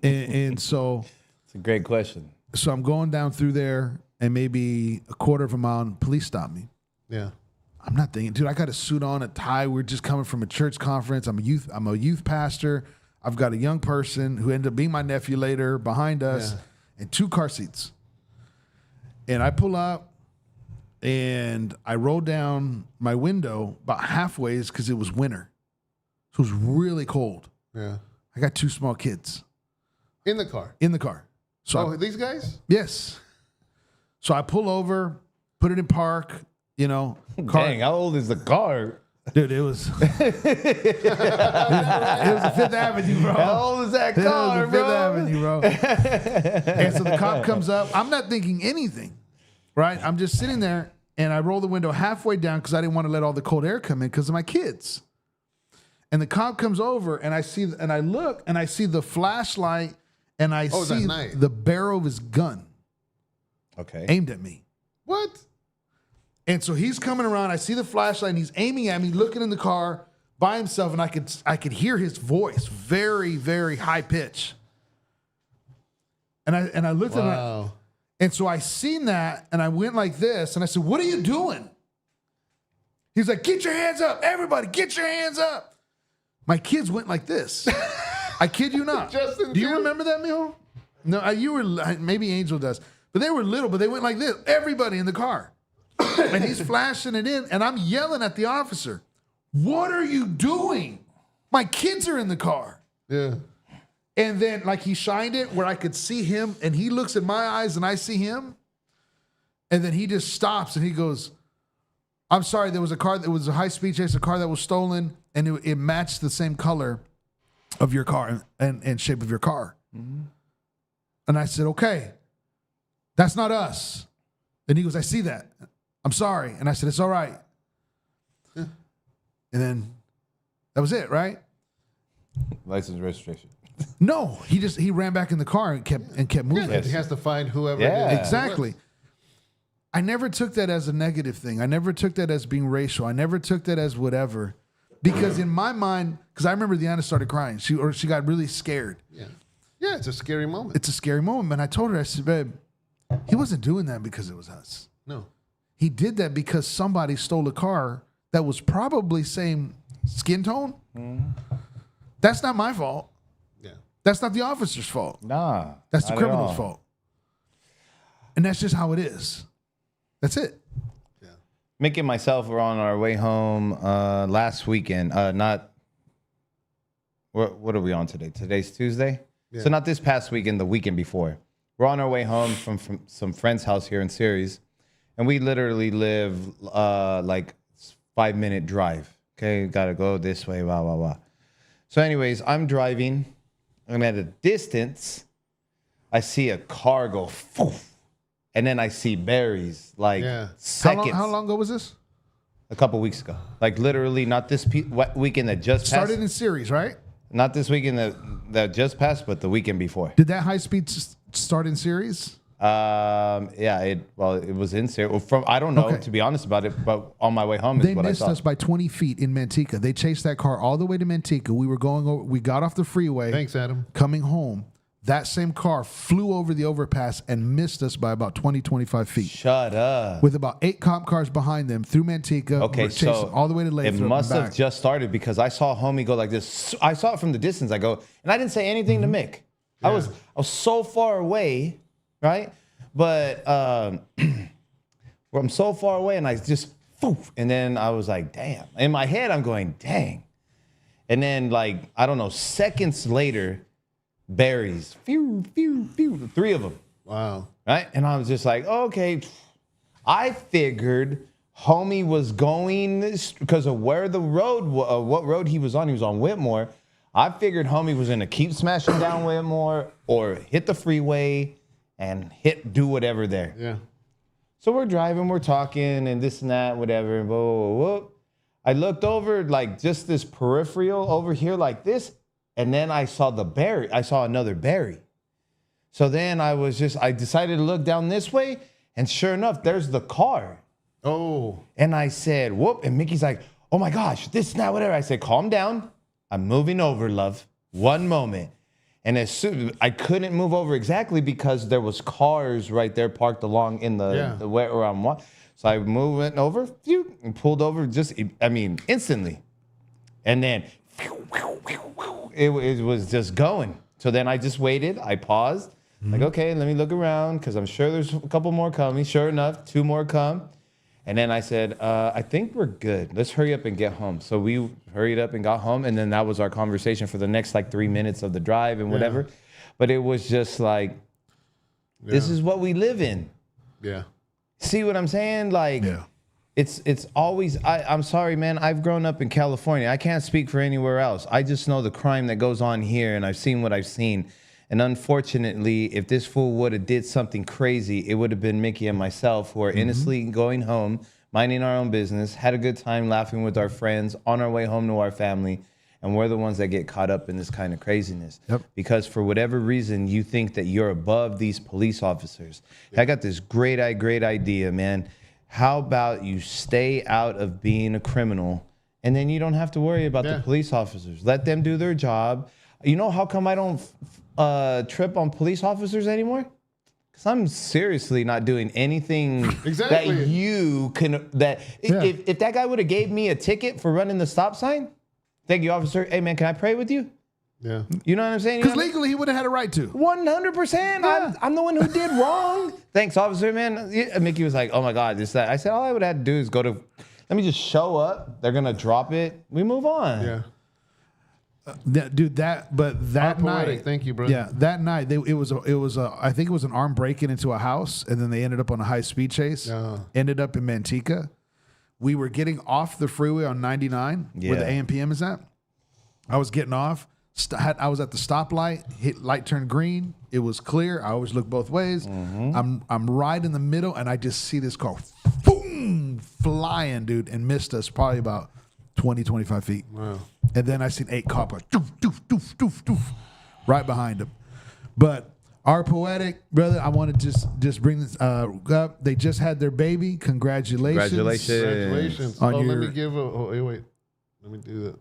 and so It's a great question. So I'm going down through there, and maybe a quarter of a mile, and police stop me. Yeah. I'm not thinking, dude, I got a suit on, a tie. We're just coming from a church conference. I'm a youth pastor. I've got a young person who ended up being my nephew later behind us, and 2 car seats. And I pull up, and I roll down my window about halfway because it was winter. So it was really cold. Yeah. I got 2 small kids. In the car. So these guys? Yes. So I pull over, put it in park, car. Dang, how old is the car? Dude, it was it was a Fifth Avenue, bro. How old is that car, It was a bro? Fifth Avenue, bro. And so the cop comes up. I'm not thinking anything, right? I'm just sitting there, and I roll the window halfway down because I didn't want to let all the cold air come in because of my kids. And the cop comes over, and I look, and I see the flashlight, and I see the barrel of his gun. Okay. Aimed at me. What? And so he's coming around. I see the flashlight, and he's aiming at me, looking in the car by himself, and I could hear his voice, very, very high pitch. And I looked at him, and so I seen that, and I went like this, and I said, "What are you doing?" He's like, "Get your hands up, everybody! Get your hands up!" My kids went like this. I kid you not. Justin, do you remember that, Mijo? No, you were. Maybe Angel does, but they were little. But they went like this. Everybody in the car. And he's flashing it in, and I'm yelling at the officer, "What are you doing? My kids are in the car." Yeah. And then, like, he shined it where I could see him, and he looks at my eyes, and I see him. And then he just stops, and he goes, "I'm sorry, there was a car that was a high-speed chase, a car that was stolen, and it matched the same color of your car and shape of your car." Mm-hmm. And I said, "Okay, that's not us." And he goes, "I see that. I'm sorry." And I said, "It's all right." Yeah. And then that was it, right? License registration. No, he ran back in the car and kept moving. Yeah, he has to find whoever it Yeah. is. Exactly. I never took that as a negative thing. I never took that as being racial. I never took that as whatever. Because in my mind, because I remember Diana started crying. She got really scared. Yeah. Yeah, it's a scary moment. It's a scary moment. And I told her, I said, "Babe, he wasn't doing that because it was us. No. He did that because somebody stole a car that was probably same skin tone. That's not my fault. Yeah. That's not the officer's fault. Nah. That's the not at criminal's all. fault. And that's just how it is. That's it. Yeah. Mickey and myself were on our way home last weekend. What are we on today? Today's Tuesday? Yeah. So not this past weekend, the weekend before. We're on our way home from some friend's house here in Ceres. And we literally live like 5-minute drive. Okay, gotta go this way, blah, blah, blah. So anyways, I'm driving, and at a distance, I see a car go, poof, and then I see berries, like seconds. How long ago was this? A couple weeks ago. Like literally not this weekend that just Started passed. in series, right? Not this weekend that just passed, but the weekend before. Did that high speed start in series? It was in Sarah. I don't know, Okay. to be honest about it, but on my way home is They what I missed saw. us by 20 feet in Manteca. They chased that car all the way to Manteca. We were going over. We got off the freeway. Thanks, Adam. Coming home, that same car flew over the overpass and missed us by about 20, 25 feet. Shut up. With about 8 cop cars behind them through Manteca. Okay, we're chasing so all the way to it Lathrop. must and have back. just started because I saw homie go like this. I saw it from the distance. I go, and I didn't say anything to Mick. I was so far away, right? But I'm so far away, and I just, poof, and then I was like, damn. In my head, I'm going, dang. And then, like, I don't know, seconds later, berries, phew, phew, phew, 3 of them. Wow. Right? And I was just like, okay. I figured homie was going because of where the road, what road he was on Whitmore. I figured homie was going to keep smashing down Whitmore or hit the freeway and do whatever there. Yeah. So we're driving, we're talking and this and that, whatever. And whoa. I looked over like just this peripheral over here like this. And then I saw another berry. So then I decided to look down this way, and sure enough, there's the car. Oh. And I said, whoop, and Mickey's like, oh my gosh, this, not whatever. I said, calm down. I'm moving over, love. One moment. And as soon I couldn't move over exactly because there was cars right there parked along in the where I'm walking. So I went over, and pulled over instantly. And then it was just going. So then I just waited. I paused. Like, okay, let me look around because I'm sure there's a couple more coming. Sure enough, 2 more come. And then I said, I think we're good. Let's hurry up and get home. So we hurried up and got home. And then that was our conversation for the next 3 minutes of the drive and whatever. But it was just like, this is what we live in. Yeah. See what I'm saying? Like, it's always, I'm sorry, man. I've grown up in California. I can't speak for anywhere else. I just know the crime that goes on here, and I've seen what I've seen. And unfortunately, if this fool would have did something crazy, it would have been Mickey and myself who are innocently going home, minding our own business, had a good time laughing with our friends on our way home to our family. And we're the ones that get caught up in this kind of craziness. Yep. Because for whatever reason, you think that you're above these police officers. I got this great idea, man. How about you stay out of being a criminal, and then you don't have to worry about the police officers. Let them do their job. You know how come I don't trip on police officers anymore? Because I'm seriously not doing anything that you can. If that guy would have gave me a ticket for running the stop sign, thank you, officer. Hey, man, can I pray with you? Yeah. You know what I'm saying? Because legally he would have had a right to. 100%. Yeah. I'm the one who did wrong. Thanks, officer, man. Mickey was like, oh my God, this, that. I said, all I would have to do is let me just show up. They're going to drop it. We move on. Yeah. That night, thank you, brother. Yeah, that night it was I think it was an armed break-in into a house, and then they ended up on a high-speed chase. Ended up in Manteca. We were getting off the freeway on 99, where the AMPM is at. I was getting off. I was at the stoplight. Light turned green. It was clear. I always look both ways. I'm right in the middle, and I just see this car, boom, flying, dude, and missed us probably about 20, 25 feet. Wow. And then I seen 8 cops doof, doof, doof, doof, doof, right behind him. But our poetic brother, I want to just bring this up. They just had their baby. Congratulations. Congratulations. Let me give wait. Let me do that.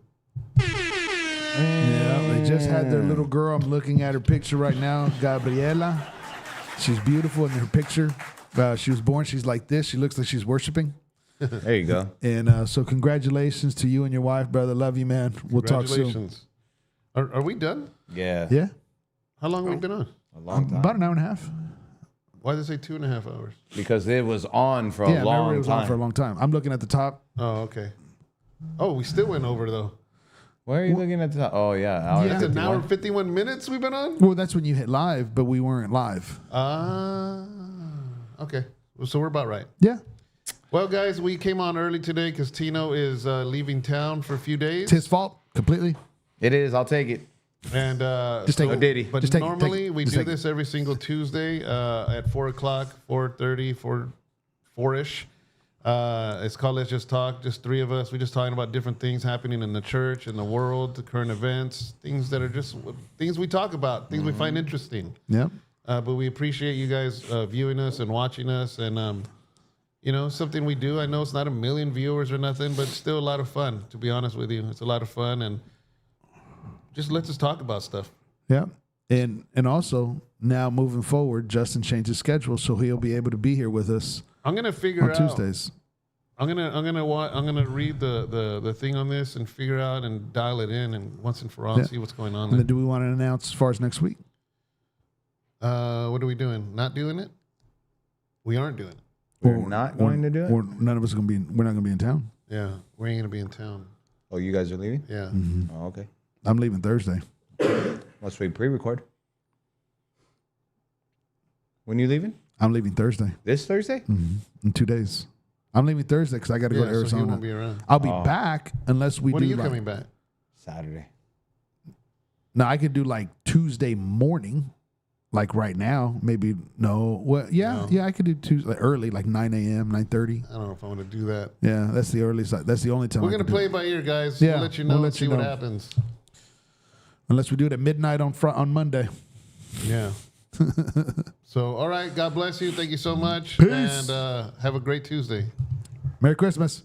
Yeah, they just had their little girl. I'm looking at her picture right now, Gabriela. She's beautiful in her picture. She was born. She's like this. She looks like she's worshiping. There you go. And so congratulations to you and your wife, brother. Love you, man. We'll talk soon. Are we done? Yeah. Yeah. How long have we been on? A long time. About an hour and a half. Why did they say 2.5 hours? Because it was on for a long time. It was on for a long time. I'm looking at the top. Oh, okay. Oh, we still went over though. Where are you looking at the top? Oh, yeah. It's an hour and 51 minutes we've been on? Well, that's when you hit live, but we weren't live. Okay. So we're about right. Yeah. Well, guys, we came on early today because Tino is leaving town for a few days. It's his fault completely. It is. I'll take it. And just take it. Diddy. But just take normally it. we Just do take this every single Tuesday at 4 o'clock, 4:30, 4-ish. It's called Let's Just Talk. Just 3 of us. We're just talking about different things happening in the church, in the world, the current events, things that are just things we talk about, things we find interesting. Yep. But we appreciate you guys viewing us and watching us. And, something we do. I know it's not 1 million viewers or nothing, but it's still a lot of fun, to be honest with you. It's a lot of fun. And just lets us talk about stuff. Yeah. And also, now moving forward, Justin changed his schedule, so he'll be able to be here with us I'm going to figure on out. Tuesdays. I'm gonna read the thing on this and figure out and dial it in and once and for all see what's going on And there. then do we want to announce as far as next week? What are we doing? Not doing it? We aren't doing it. We're not going to do it? Or none of us we're not going to be in town. Yeah, we ain't gonna be in town. Oh, you guys are leaving? Yeah. Oh, okay. I'm leaving Thursday. Let's wait pre-record. When you leaving? I'm leaving Thursday. This Thursday? In 2 days. I'm leaving Thursday because I got to go to So he Arizona. won't be around. I'll be back unless we When do are you like, coming back? Saturday. Now I could do like Tuesday morning, like right now. Maybe no. Well, yeah, No. I could do Tuesday like early, like 9 a.m., 9:30. I don't know if I want to do that. Yeah, that's the earliest. That's the only time We're I gonna can do play it. it by ear, guys. Yeah, We'll let you we'll know let and see you what know. happens. Unless we do it at midnight on Monday. Yeah. So, all right. God bless you. Thank you so much. Peace. And have a great Tuesday. Merry Christmas.